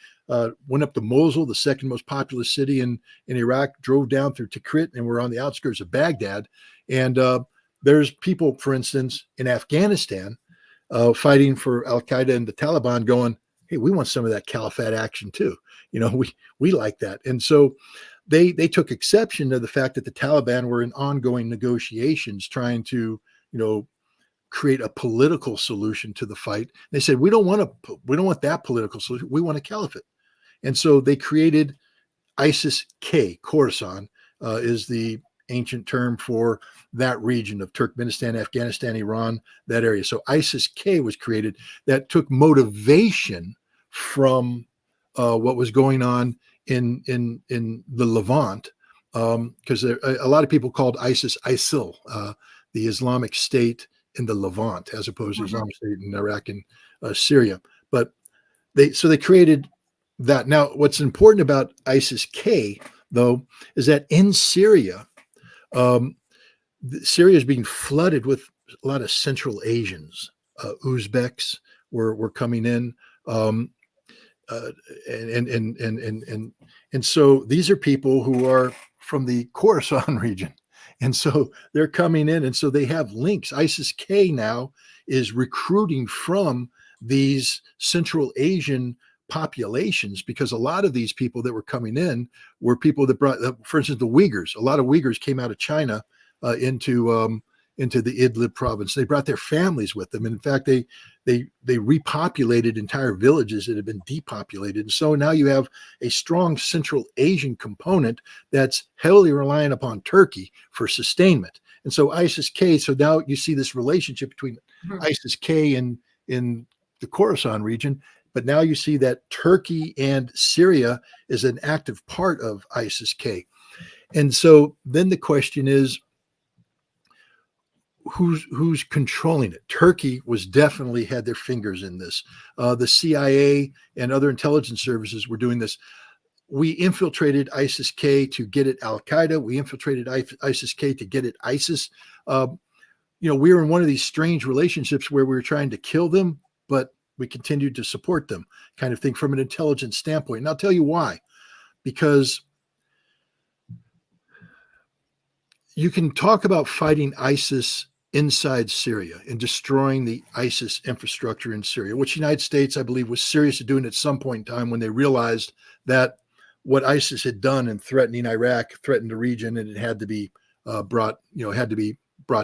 went up to Mosul, the second most populous city in Iraq, drove down through Tikrit, and we're on the outskirts of Baghdad. And there's people, for instance, in Afghanistan fighting for Al-Qaeda and the Taliban going, hey, we want some of that caliphate action too. We like that. And so they took exception to the fact that the Taliban were in ongoing negotiations trying to, create a political solution to the fight. They said, we don't want that political solution. We want a caliphate. And so they created ISIS-K. Khorasan is the ancient term for that region of Turkmenistan, Afghanistan, Iran, that area. So ISIS-K was created that took motivation from what was going on in the Levant, because a lot of people called ISIS ISIL, the Islamic State in the Levant, as opposed to Islamic State in Iraq and Syria. But they created that. Now, what's important about ISIS-K, though, is that in Syria, Syria is being flooded with a lot of Central Asians. Uzbeks were coming in. And so these are people who are from the Khorasan region. And so they're coming in. And so they have links. ISIS-K now is recruiting from these Central Asian populations, because a lot of these people that were coming in were people that brought, for instance, the Uyghurs. A lot of Uyghurs came out of China into the Idlib province. They brought their families with them. And in fact, they repopulated entire villages that had been depopulated. And so now you have a strong Central Asian component that's heavily reliant upon Turkey for sustainment. And so ISIS-K, so now you see this relationship between ISIS-K in the Khorasan region, but now you see that Turkey and Syria is an active part of ISIS-K. And so then the question is, who's controlling it? Turkey was definitely had their fingers in this. The CIA and other intelligence services were doing this. We infiltrated ISIS-K to get at Al-Qaeda. We infiltrated ISIS-K to get at ISIS. We were in one of these strange relationships where we were trying to kill them, but we continued to support them, kind of thing, from an intelligence standpoint. And I'll tell you why. Because you can talk about fighting ISIS inside Syria and destroying the ISIS infrastructure in Syria, which the United States, I believe, was serious at doing at some point in time when they realized that what ISIS had done in threatening Iraq threatened the region, and it had to be brought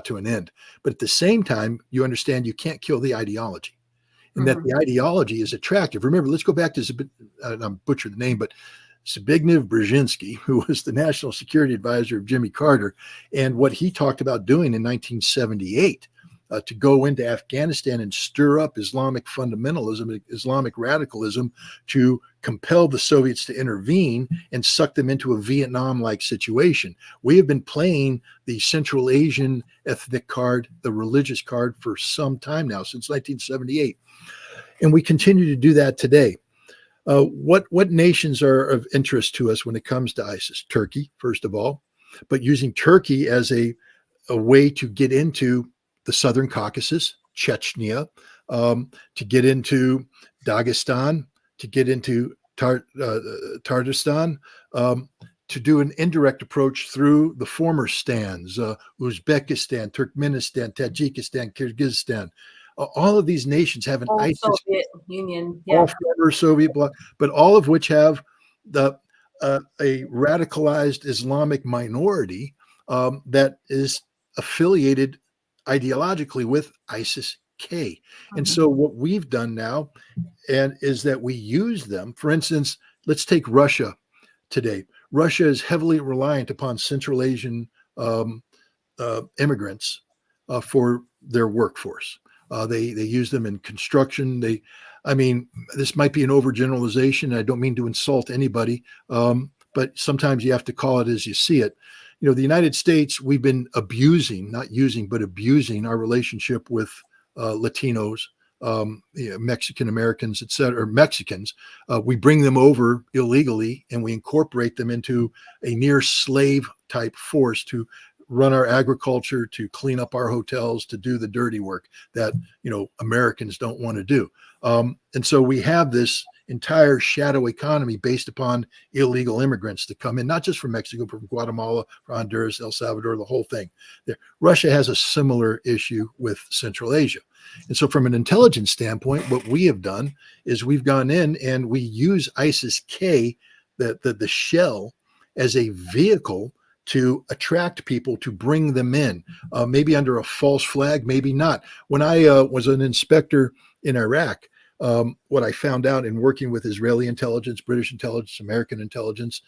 to an end. But at the same time, you understand you can't kill the ideology, and that the ideology is attractive. Remember, let's go back to I'm butchering the name, but Zbigniew Brzezinski, who was the national security advisor of Jimmy Carter, and what he talked about doing in 1978 to go into Afghanistan and stir up Islamic fundamentalism, Islamic radicalism, to compel the Soviets to intervene and suck them into a Vietnam-like situation. We have been playing the Central Asian ethnic card, the religious card, for some time now, since 1978. And we continue to do that today. What nations are of interest to us when it comes to ISIS? Turkey, first of all, but using Turkey as a way to get into the Southern Caucasus, Chechnya, to get into Dagestan, to get into Tatarstan, to do an indirect approach through the former stands, Uzbekistan, Turkmenistan, Tajikistan, Kyrgyzstan. All of these nations have an ISIS, Soviet Union, all former Soviet bloc, but all of which have a radicalized Islamic minority that is affiliated ideologically with ISIS-K. And so what we've done now is that we use them. For instance, let's take Russia today. Russia is heavily reliant upon Central Asian immigrants for their workforce. They use them in construction. I mean, this might be an overgeneralization. I don't mean to insult anybody, but sometimes you have to call it as you see it. You know, the United States, we've been abusing, not using, but abusing our relationship with Latinos, Mexican Americans, et cetera, or Mexicans. We bring them over illegally and we incorporate them into a near slave type force to run our agriculture, to clean up our hotels, to do the dirty work that, you know, Americans don't want to do. And so we have this entire shadow economy based upon illegal immigrants that come in, not just from Mexico, but from Guatemala, from Honduras, El Salvador, the whole thing. There. Russia has a similar issue with Central Asia. And so from an intelligence standpoint, what we have done is we've gone in and we use ISIS-K, the shell, as a vehicle to attract people, to bring them in, maybe under a false flag, maybe not. When I was an inspector in Iraq, what I found out in working with Israeli intelligence, British intelligence, American intelligence,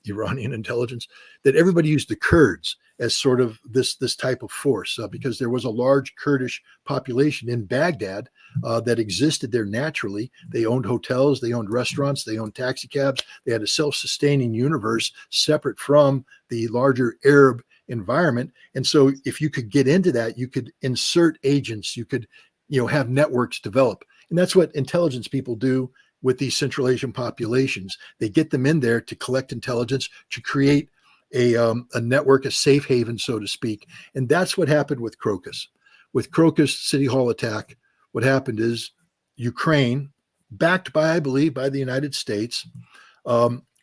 Iranian intelligence, that everybody used the Kurds as sort of this type of force, because there was a large Kurdish population in Baghdad that existed there naturally. They owned hotels, they owned restaurants, they owned taxi cabs. They had a self-sustaining universe separate from the larger Arab environment. And so if you could get into that, you could insert agents, you could, you know, have networks develop. And that's what intelligence people do with these Central Asian populations. They get them in there to collect intelligence, to create a network, a safe haven, so to speak. And that's what happened with Crocus. With Crocus City Hall attack, what happened is Ukraine, backed by, I believe, by the United States,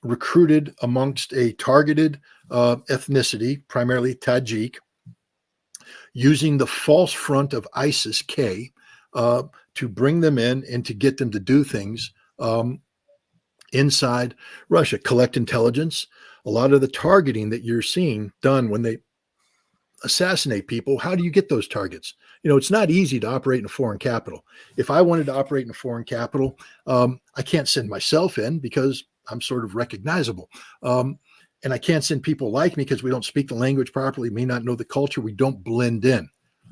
recruited amongst a targeted ethnicity, primarily Tajik, using the false front of ISIS-K, to bring them in and to get them to do things inside Russia, collect intelligence. A lot of the targeting that you're seeing done when they assassinate people, how do you get those targets? You know, it's not easy to operate in a foreign capital. If I wanted to operate in a foreign capital, I can't send myself in because I'm sort of recognizable. And I can't send people like me because we don't speak the language properly, may not know the culture, we don't blend in.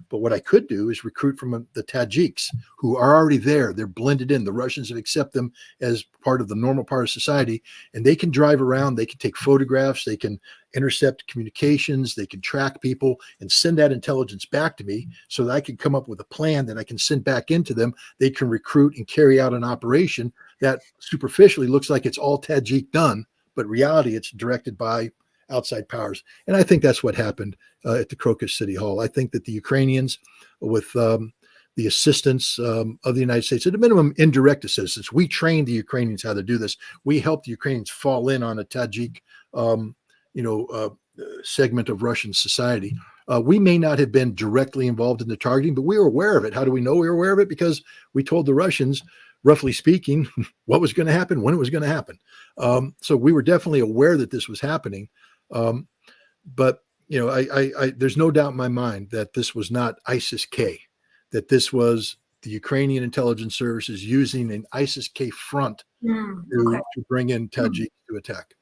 But what I could do is recruit from the Tajiks who are already there. They're blended in. The Russians have accepted them as part of the normal part of society, and they can drive around. They can take photographs. They can intercept communications. They can track people and send that intelligence back to me so that I can come up with a plan that I can send back into them. They can recruit and carry out an operation that superficially looks like it's all Tajik done, but reality it's directed by outside powers. And I think that's what happened at the Crocus City Hall. I think that the Ukrainians, with the assistance of the United States, at a minimum, indirect assistance, we trained the Ukrainians how to do this. We helped the Ukrainians fall in on a Tajik, segment of Russian society. We may not have been directly involved in the targeting, but we were aware of it. How do we know we were aware of it? Because we told the Russians, roughly speaking, what was going to happen, when it was going to happen. So we were definitely aware that this was happening. But you know, I there's no doubt in my mind that this was not ISIS-K, that this was the Ukrainian intelligence services using an ISIS-K front to bring in Tajiks to attack.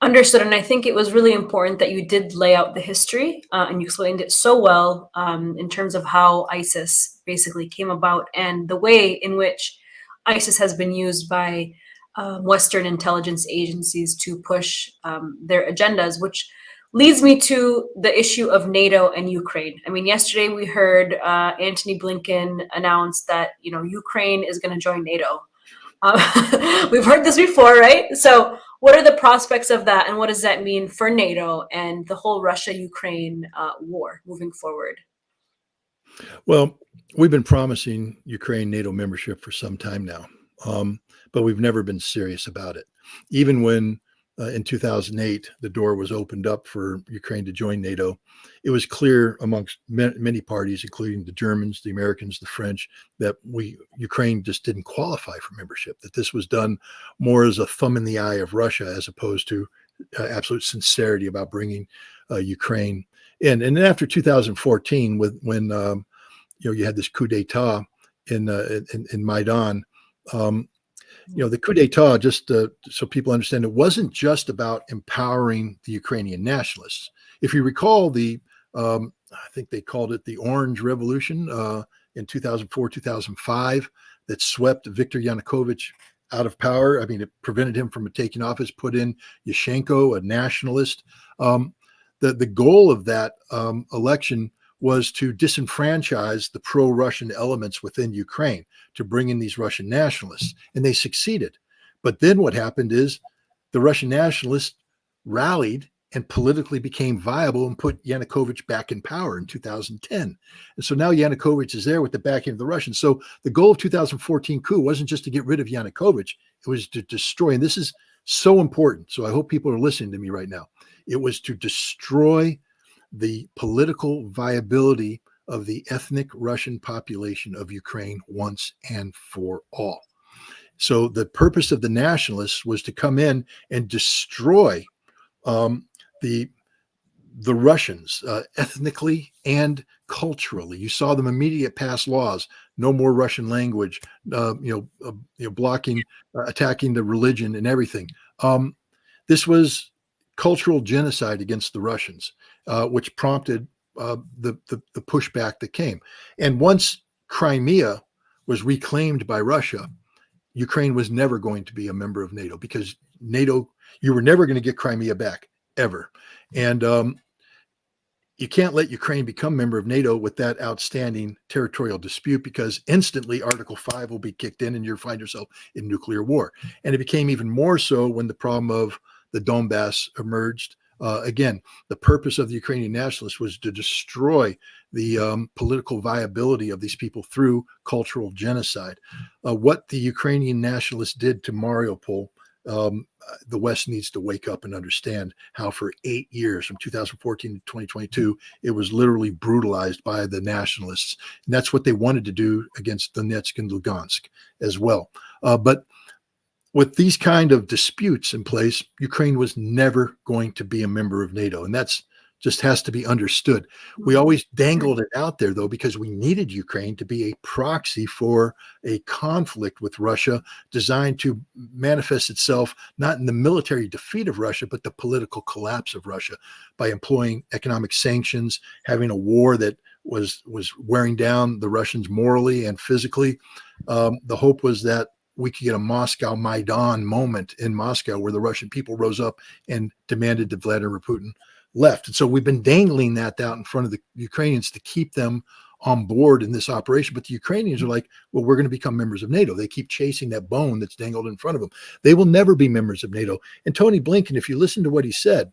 Understood. And I think it was really important that you did lay out the history and you explained it so well in terms of how ISIS basically came about and the way in which ISIS has been used by Western intelligence agencies to push their agendas, which leads me to the issue of NATO and Ukraine. I mean, yesterday we heard Antony Blinken announce that, you know, Ukraine is going to join NATO. We've heard this before, right? So what are the prospects of that, and what does that mean for NATO and the whole Russia-Ukraine war moving forward? Well, we've been promising Ukraine NATO membership for some time now, but we've never been serious about it. Even when in 2008, the door was opened up for Ukraine to join NATO, it was clear amongst many parties, including the Germans, the Americans, the French, that Ukraine just didn't qualify for membership, that this was done more as a thumb in the eye of Russia as opposed to absolute sincerity about bringing Ukraine in. And then after 2014, when you had this coup d'etat in Maidan, the coup d'etat, just so people understand, it wasn't just about empowering the Ukrainian nationalists. If you recall I think they called it the Orange Revolution in 2004, 2005, that swept Viktor Yanukovych out of power. I mean, it prevented him from taking office, put in Yushchenko, a nationalist. The goal of that election was to disenfranchise the pro-Russian elements within Ukraine, to bring in these Russian nationalists, and they succeeded. But then what happened is the Russian nationalists rallied and politically became viable and put Yanukovych back in power in 2010. And so now Yanukovych is there with the backing of the Russians. So the goal of 2014 coup wasn't just to get rid of Yanukovych, it was to destroy, and this is so important, so I hope people are listening to me right now. It was to destroy the political viability of the ethnic Russian population of Ukraine once and for all. So the purpose of the nationalists was to come in and destroy the Russians ethnically and culturally. You saw them immediately pass laws: no more Russian language, blocking, attacking the religion and everything. This was cultural genocide against the Russians, which prompted the pushback that came. And once Crimea was reclaimed by Russia, Ukraine was never going to be a member of NATO, because NATO, you were never going to get Crimea back, ever. And you can't let Ukraine become a member of NATO with that outstanding territorial dispute, because instantly Article 5 will be kicked in and you'll find yourself in nuclear war. And it became even more so when the problem of the Donbass emerged. Again, the purpose of the Ukrainian nationalists was to destroy the political viability of these people through cultural genocide. What the Ukrainian nationalists did to Mariupol, the West needs to wake up and understand how for 8 years, from 2014 to 2022, it was literally brutalized by the nationalists. And that's what they wanted to do against Donetsk and Lugansk as well. But with these kind of disputes in place, Ukraine was never going to be a member of NATO. And that's just has to be understood. We always dangled it out there, though, because we needed Ukraine to be a proxy for a conflict with Russia designed to manifest itself not in the military defeat of Russia, but the political collapse of Russia, by employing economic sanctions, having a war that was wearing down the Russians morally and physically. The hope was that we could get a Moscow Maidan moment in Moscow, where the Russian people rose up and demanded that Vladimir Putin left. And so we've been dangling that out in front of the Ukrainians to keep them on board in this operation. But the Ukrainians are like, well, we're going to become members of NATO. They keep chasing that bone that's dangled in front of them. They will never be members of NATO. And Tony Blinken, if you listen to what he said,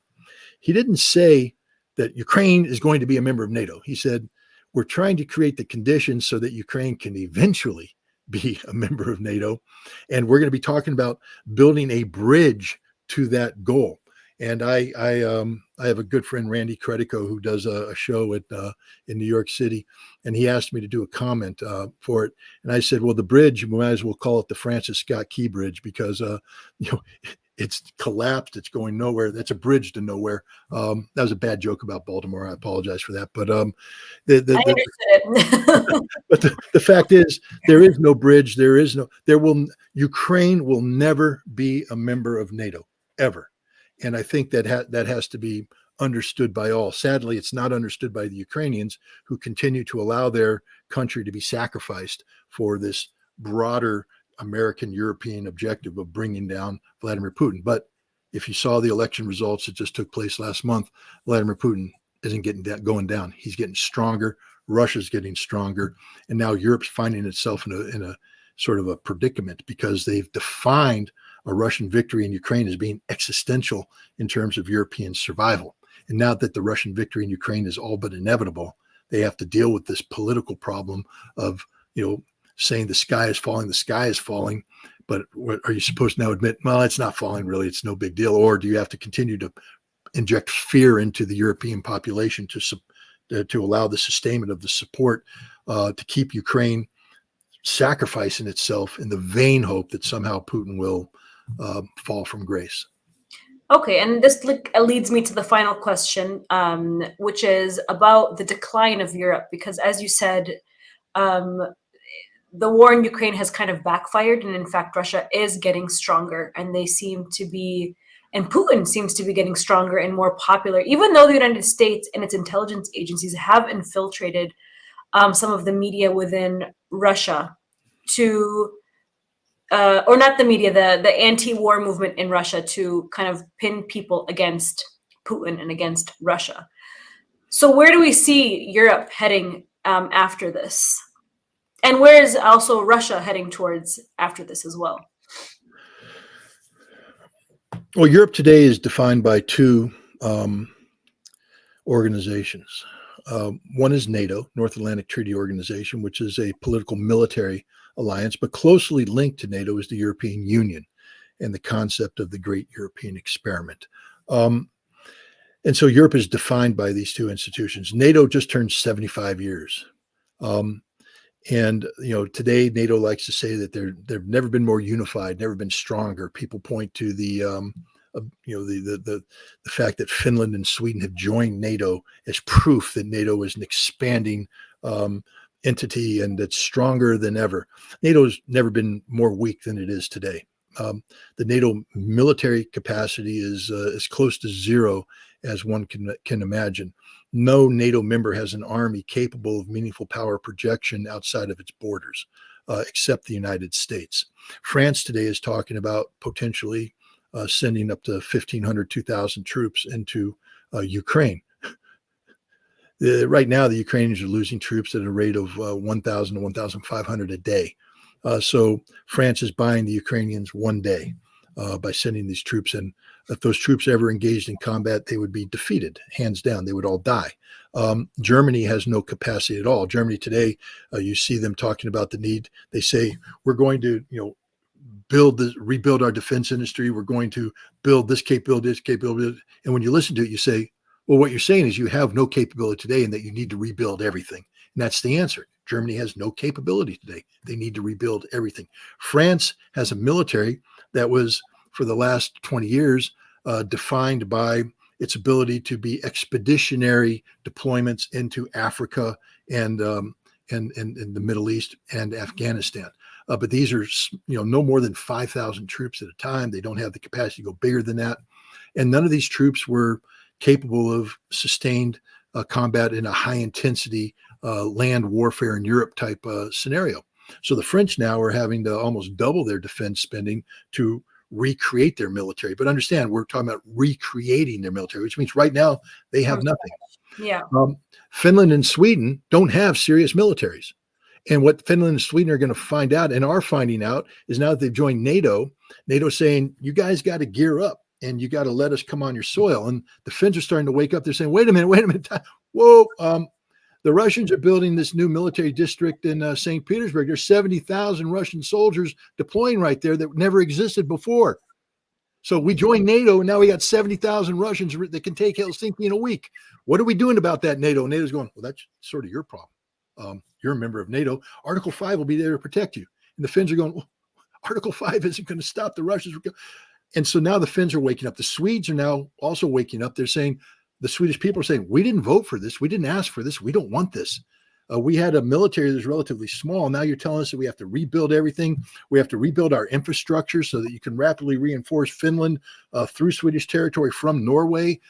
he didn't say that Ukraine is going to be a member of NATO. He said, we're trying to create the conditions so that Ukraine can eventually be a member of NATO. And we're going to be talking about building a bridge to that goal. And I have a good friend, Randy Credico, who does a show in New York City, and he asked me to do a comment for it. And I said, well, the bridge, we might as well call it the Francis Scott Key Bridge, because it's collapsed. It's going nowhere. That's a bridge to nowhere. That was a bad joke about Baltimore. I apologize for that. But I understood it. but the fact is, there is no bridge. Ukraine will never be a member of NATO, ever. And I think that has to be understood by all. Sadly, it's not understood by the Ukrainians, who continue to allow their country to be sacrificed for this broader American European objective of bringing down Vladimir Putin. But if you saw the election results that just took place last month, Vladimir Putin isn't going down. He's getting stronger. Russia's getting stronger. And now Europe's finding itself in a sort of a predicament, because they've defined a Russian victory in Ukraine as being existential in terms of European survival. And now that the Russian victory in Ukraine is all but inevitable, they have to deal with this political problem of, saying the sky is falling. But what are you supposed to now admit? Well, it's not falling, really. It's no big deal. Or do you have to continue to inject fear into the European population to allow the sustainment of the support to keep Ukraine sacrificing itself in the vain hope that somehow Putin will fall from grace? Okay, and this leads me to the final question, which is about the decline of Europe, because as you said, the war in Ukraine has kind of backfired, and in fact, Russia is getting stronger, and Putin seems to be getting stronger and more popular, even though the United States and its intelligence agencies have infiltrated some of the media within Russia. to, or not the media, the anti-war movement in Russia to kind of pin people against Putin and against Russia. So where do we see Europe heading after this? And where is also Russia heading towards after this as well? Well, Europe today is defined by two organizations. One is NATO, North Atlantic Treaty Organization, which is a political military alliance, but closely linked to NATO is the European Union and the concept of the Great European Experiment. And so Europe is defined by these two institutions. NATO just turned 75 years. And today NATO likes to say that they've never been more unified, never been stronger. People point to the fact that Finland and Sweden have joined NATO as proof that NATO is an expanding entity and that's stronger than ever. NATO's never been more weak than it is today. The NATO military capacity is as close to zero as one can imagine. No NATO member has an army capable of meaningful power projection outside of its borders, except the United States. France today is talking about potentially sending up to 1,500, 2,000 troops into Ukraine. Right now, the Ukrainians are losing troops at a rate of 1,000 to 1,500 a day. So France is buying the Ukrainians one day by sending these troops in. If those troops ever engaged in combat, they would be defeated, hands down. They would all die. Germany has no capacity at all. Germany today, you see them talking about the need. They say, we're going to, rebuild our defense industry. We're going to build this capability. And when you listen to it, you say, well, what you're saying is you have no capability today and that you need to rebuild everything. And that's the answer. Germany has no capability today. They need to rebuild everything. France has a military that was, for the last 20 years, defined by its ability to be expeditionary deployments into Africa and the Middle East and Afghanistan. But these are, no more than 5,000 troops at a time. They don't have the capacity to go bigger than that. And none of these troops were capable of sustained combat in a high intensity land warfare in Europe type scenario. So the French now are having to almost double their defense spending to recreate their military. But understand, we're talking about recreating their military, which means right now they have nothing. Yeah. Finland and Sweden don't have serious militaries. And what Finland and Sweden are going to find out and are finding out is now that they've joined NATO, NATO's saying, you guys got to gear up and you got to let us come on your soil. And the Finns are starting to wake up. They're saying, wait a minute. Whoa. The Russians are building this new military district in St. Petersburg. There's 70,000 Russian soldiers deploying right there that never existed before. So we joined NATO, and now we got 70,000 Russians that can take Helsinki in a week. What are we doing about that, NATO? NATO's going, well, that's sort of your problem. You're a member of NATO. Article 5 will be there to protect you. And the Finns are going, well, Article 5 isn't going to stop the Russians. And so now the Finns are waking up. The Swedes are now also waking up. They're saying, the Swedish people are saying, we didn't vote for this. We didn't ask for this. We don't want this. We had a military that's relatively small. Now you're telling us that we have to rebuild everything. We have to rebuild our infrastructure so that you can rapidly reinforce Finland through Swedish territory from Norway.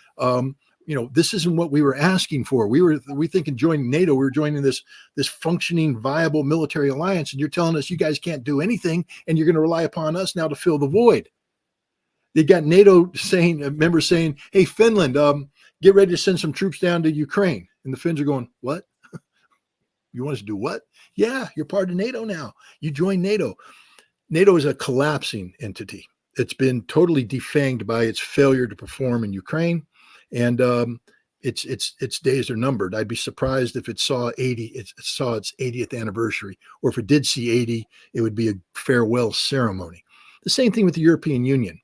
This isn't what we were asking for. We think in joining NATO, we were joining this functioning, viable military alliance. And you're telling us you guys can't do anything and you're going to rely upon us now to fill the void. They got NATO members saying, hey, Finland, get ready to send some troops down to Ukraine. And the Finns are going, what? You want us to do what? Yeah, you're part of NATO now. You joined NATO. NATO is a collapsing entity. It's been totally defanged by its failure to perform in Ukraine. And its days are numbered. I'd be surprised if it saw its 80th anniversary, or if it did see 80, it would be a farewell ceremony. The same thing with the European Union.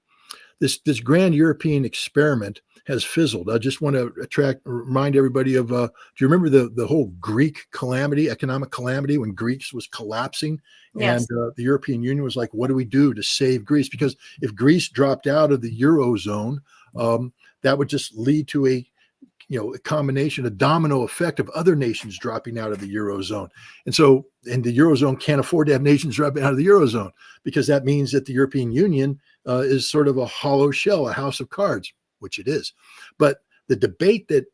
This grand European experiment has fizzled. I just want to remind everybody of, do you remember the whole Greek calamity, economic calamity, when Greece was collapsing? Yes. And the European Union was like, what do we do to save Greece? Because if Greece dropped out of the Eurozone, that would just lead to a combination, a domino effect of other nations dropping out of the Eurozone. And the Eurozone can't afford to have nations dropping out of the Eurozone, because that means that the European Union is sort of a hollow shell, a house of cards, which it is. But the debate that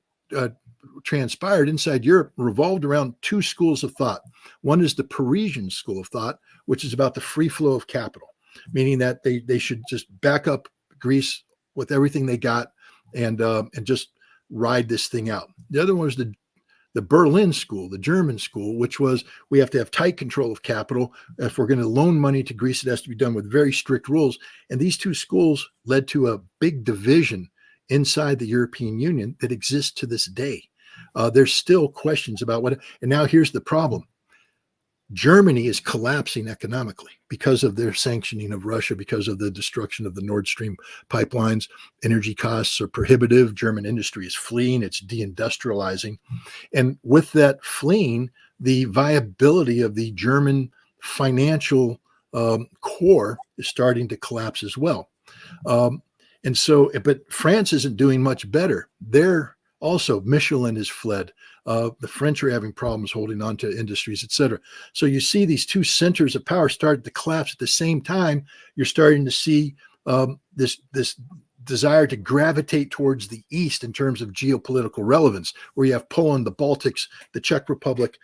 transpired inside Europe revolved around two schools of thought. One is the Parisian school of thought, which is about the free flow of capital, meaning that they should just back up Greece with everything they got and just ride this thing out. The other one was the Berlin school, the German school, which was we have to have tight control of capital. If we're going to loan money to Greece, it has to be done with very strict rules. And these two schools led to a big division inside the European Union that exists to this day. There's still questions about what, and now here's the problem. Germany is collapsing economically because of their sanctioning of Russia, because of the destruction of the Nord Stream pipelines. Energy costs are prohibitive. German industry is fleeing. It's deindustrializing. And with that fleeing, the viability of the German financial core is starting to collapse as well. And so, but France isn't doing much better. They're also, Michelin has fled. The French are having problems holding on to industries, et cetera. So you see these two centers of power start to collapse at the same time. You're starting to see this desire to gravitate towards the East in terms of geopolitical relevance, where you have Poland, the Baltics, the Czech Republic,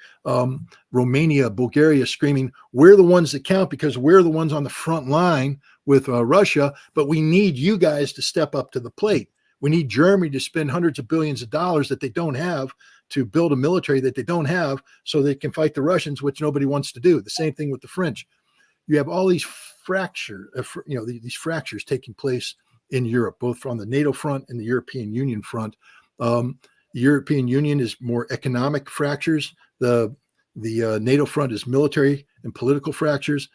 Romania, Bulgaria screaming, we're the ones that count because we're the ones on the front line with Russia, but we need you guys to step up to the plate. We need Germany to spend hundreds of billions of dollars that they don't have to build a military that they don't have so they can fight the Russians, which nobody wants to do. The same thing with the French. You have all these these fractures taking place in Europe, both from the NATO front and the European Union front. The European Union is more economic fractures. The NATO front is military and political fractures.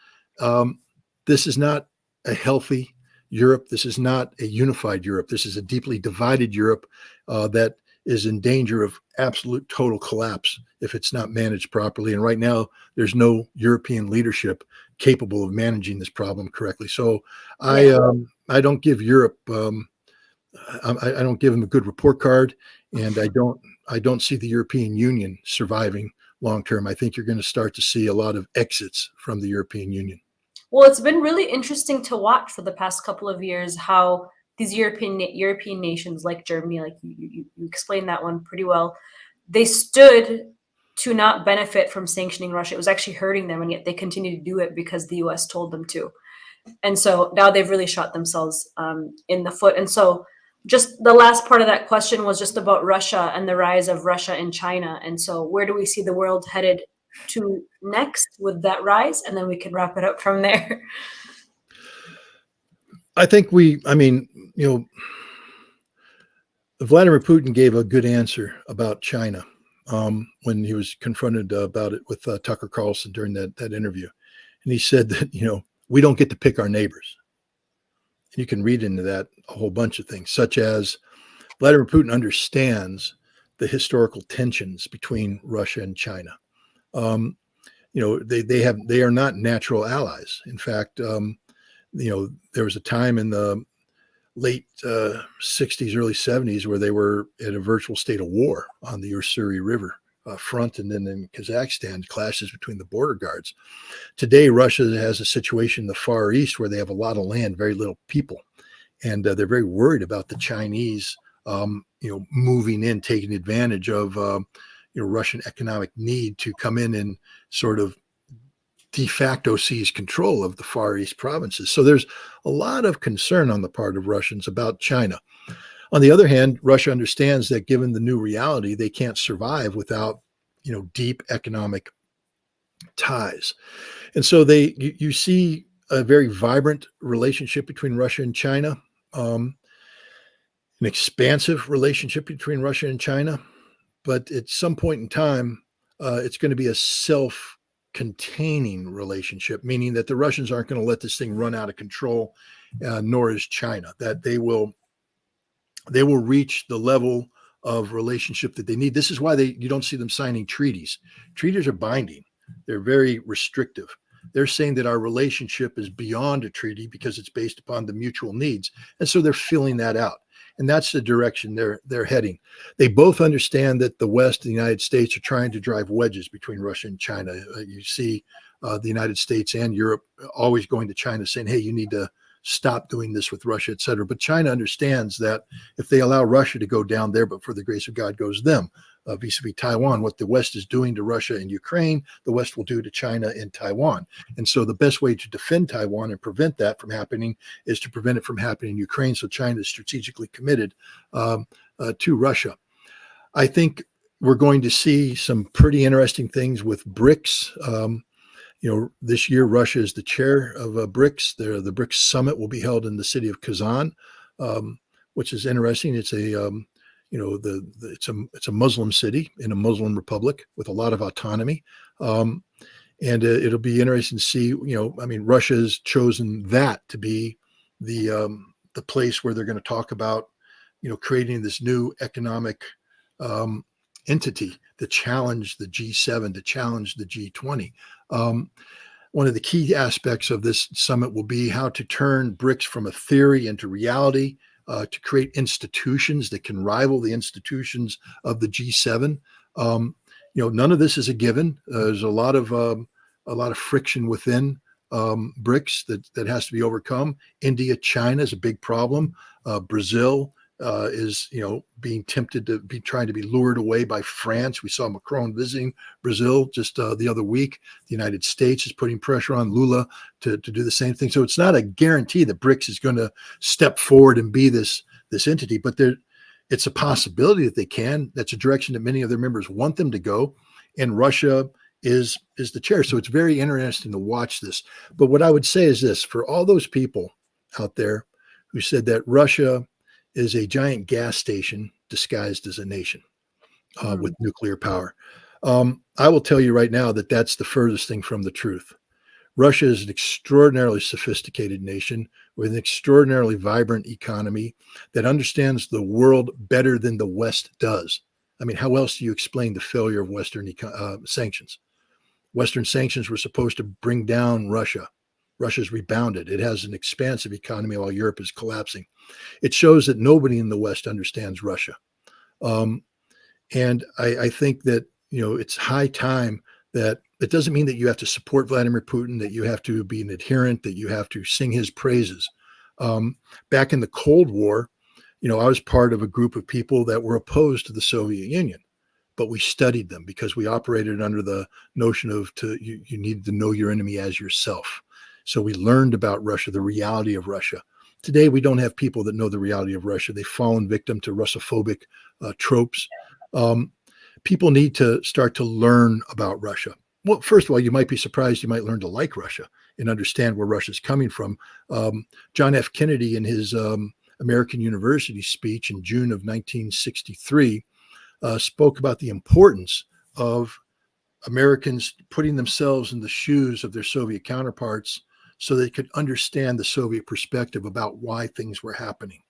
This is not a healthy Europe. This is not a unified Europe. This is a deeply divided Europe that is in danger of absolute total collapse if it's not managed properly. And right now, there's no European leadership capable of managing this problem correctly. So I don't give Europe, I don't give them a good report card, and I don't see the European Union surviving long term. I think you're going to start to see a lot of exits from the European Union. Well, it's been really interesting to watch for the past couple of years how these European nations like Germany, like you explained that one pretty well, they stood to not benefit from sanctioning Russia. It was actually hurting them, and yet they continue to do it because the US told them to. And so now they've really shot themselves in the foot. And so just the last part of that question was just about Russia and the rise of Russia and China. And so where do we see the world headed to next with that rise? And then we can wrap it up from there. I think Vladimir Putin gave a good answer about China when he was confronted about it with Tucker Carlson during that interview. And he said that, we don't get to pick our neighbors. And you can read into that a whole bunch of things, such as Vladimir Putin understands the historical tensions between Russia and China. They are not natural allies. In fact, there was a time in the late 60s, early 70s where they were in a virtual state of war on the Ussuri River front, and then in Kazakhstan, clashes between the border guards. Today, Russia has a situation in the Far East where they have a lot of land, very little people, and they're very worried about the Chinese, moving in, taking advantage of Russian economic need to come in and sort of de facto seize control of the Far East provinces. So there's a lot of concern on the part of Russians about China. On the other hand, Russia understands that given the new reality, they can't survive without, deep economic ties. And so you see a very vibrant relationship between Russia and China, an expansive relationship between Russia and China. But at some point in time, it's going to be a self-containing relationship, meaning that the Russians aren't going to let this thing run out of control, nor is China. That they will reach the level of relationship that they need. This is why you don't see them signing treaties. Treaties are binding. They're very restrictive. They're saying that our relationship is beyond a treaty because it's based upon the mutual needs. And so they're filling that out. And that's the direction they're heading. They both understand that the West and the United States are trying to drive wedges between Russia and China. You see the United States and Europe always going to China saying, hey, you need to stop doing this with Russia, et cetera. But China understands that if they allow Russia to go down there, but for the grace of God goes them, vis-a-vis Taiwan, what the West is doing to Russia and Ukraine, the West will do to China and Taiwan. And so the best way to defend Taiwan and prevent that from happening is to prevent it from happening in Ukraine. So China is strategically committed to Russia. I think we're going to see some pretty interesting things with BRICS. This year, Russia is the chair of BRICS. The BRICS summit will be held in the city of Kazan, which is interesting. It's it's a Muslim city in a Muslim republic with a lot of autonomy. And it'll be interesting to see, Russia has chosen that to be the place where they're going to talk about, creating this new economic entity to challenge the G7, to challenge the G20. One of the key aspects of this summit will be how to turn BRICS from a theory into reality, to create institutions that can rival the institutions of the G7. None of this is a given. There's a lot of friction within BRICS that has to be overcome. India, China is a big problem. Brazil is being tempted to be trying to be lured away by France. We saw Macron visiting Brazil just the other week. The United States is putting pressure on Lula to do the same thing. So it's not a guarantee that BRICS is going to step forward and be this entity, but it's a possibility that they can. That's a direction that many of their members want them to go, and Russia is the chair. So it's very interesting to watch this. But what I would say is this: for all those people out there who said that Russia is a giant gas station disguised as a nation with nuclear power, I will tell you right now that that's the furthest thing from the truth. Russia is an extraordinarily sophisticated nation with an extraordinarily vibrant economy that understands the world better than the West does. I mean, how else do you explain the failure of Western sanctions? Western sanctions were supposed to bring down Russia. Russia's rebounded. It has an expansive economy while Europe is collapsing. It shows that nobody in the West understands Russia. And I think that, it's high time that it doesn't mean that you have to support Vladimir Putin, that you have to be an adherent, that you have to sing his praises. Back in the Cold War, I was part of a group of people that were opposed to the Soviet Union, but we studied them because we operated under the notion of you need to know your enemy as yourself. So we learned about Russia, the reality of Russia. Today, we don't have people that know the reality of Russia. They've fallen victim to Russophobic tropes. People need to start to learn about Russia. Well, first of all, you might be surprised. You might learn to like Russia and understand where Russia's coming from. John F. Kennedy, in his American University speech in June of 1963, spoke about the importance of Americans putting themselves in the shoes of their Soviet counterparts so they could understand the Soviet perspective about why things were happening.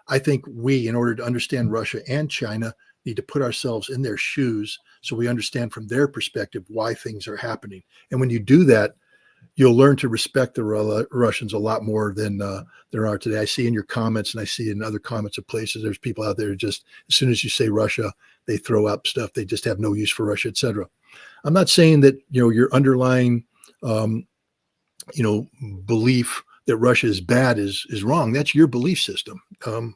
I think we, in order to understand Russia and China, need to put ourselves in their shoes so we understand from their perspective why things are happening. And when you do that, you'll learn to respect the Russians a lot more than there are today. I see in your comments, and I see in other comments of places, there's people out there who just, as soon as you say Russia, they throw up stuff. They just have no use for Russia, et cetera. I'm not saying that, your underlying, belief that Russia is bad is wrong. That's your belief system.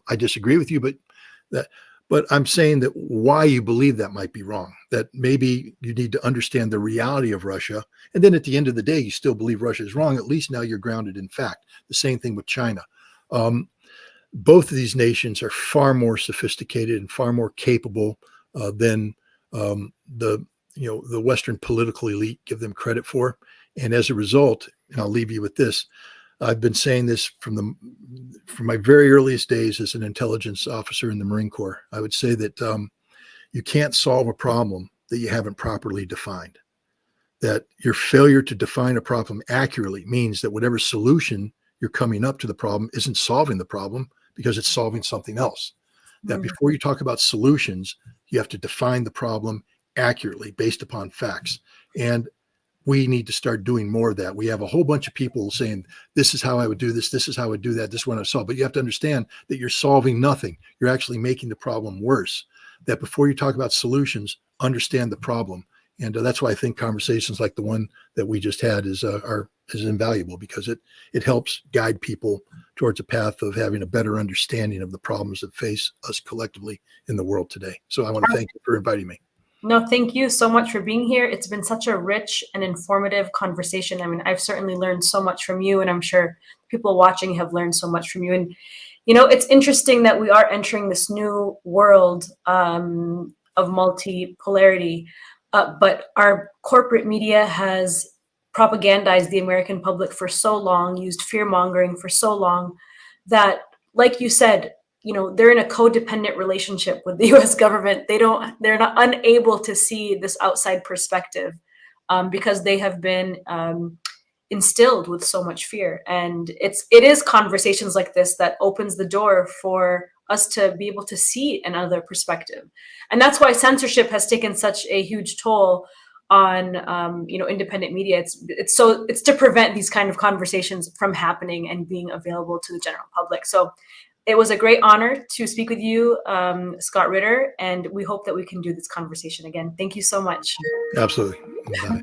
I disagree with you, but I'm saying that why you believe that might be wrong, that maybe you need to understand the reality of Russia. And then at the end of the day, you still believe Russia is wrong. At least now you're grounded in fact. The same thing with China. Both of these nations are far more sophisticated and far more capable than the Western political elite give them credit for. And as a result, and I'll leave you with this, I've been saying this from my very earliest days as an intelligence officer in the Marine Corps. I would say that you can't solve a problem that you haven't properly defined. That your failure to define a problem accurately means that whatever solution you're coming up to the problem isn't solving the problem because it's solving something else. That before you talk about solutions, you have to define the problem accurately based upon facts. And we need to start doing more of that. We have a whole bunch of people saying, this is how I would do this. This is how I would do that. This is what I solve. But you have to understand that you're solving nothing. You're actually making the problem worse. That before you talk about solutions, understand the problem. And that's why I think conversations like the one that we just had is invaluable, because it helps guide people towards a path of having a better understanding of the problems that face us collectively in the world today. So I want to thank you for inviting me. No, thank you so much for being here. It's been such a rich and informative conversation. I mean, I've certainly learned so much from you, and I'm sure people watching have learned so much from you. And, you know, it's interesting that we are entering this new world of multipolarity, but our corporate media has propagandized the American public for so long, used fear-mongering for so long, that, like you said, you know, they're in a codependent relationship with the U.S. government. They're not unable to see this outside perspective because they have been instilled with so much fear. And it is conversations like this that opens the door for us to be able to see another perspective. And that's why censorship has taken such a huge toll on you know, independent media. It's to prevent these kind of conversations from happening and being available to the general public. So it was a great honor to speak with you, Scott Ritter, and we hope that we can do this conversation again. Thank you so much. Absolutely. Bye.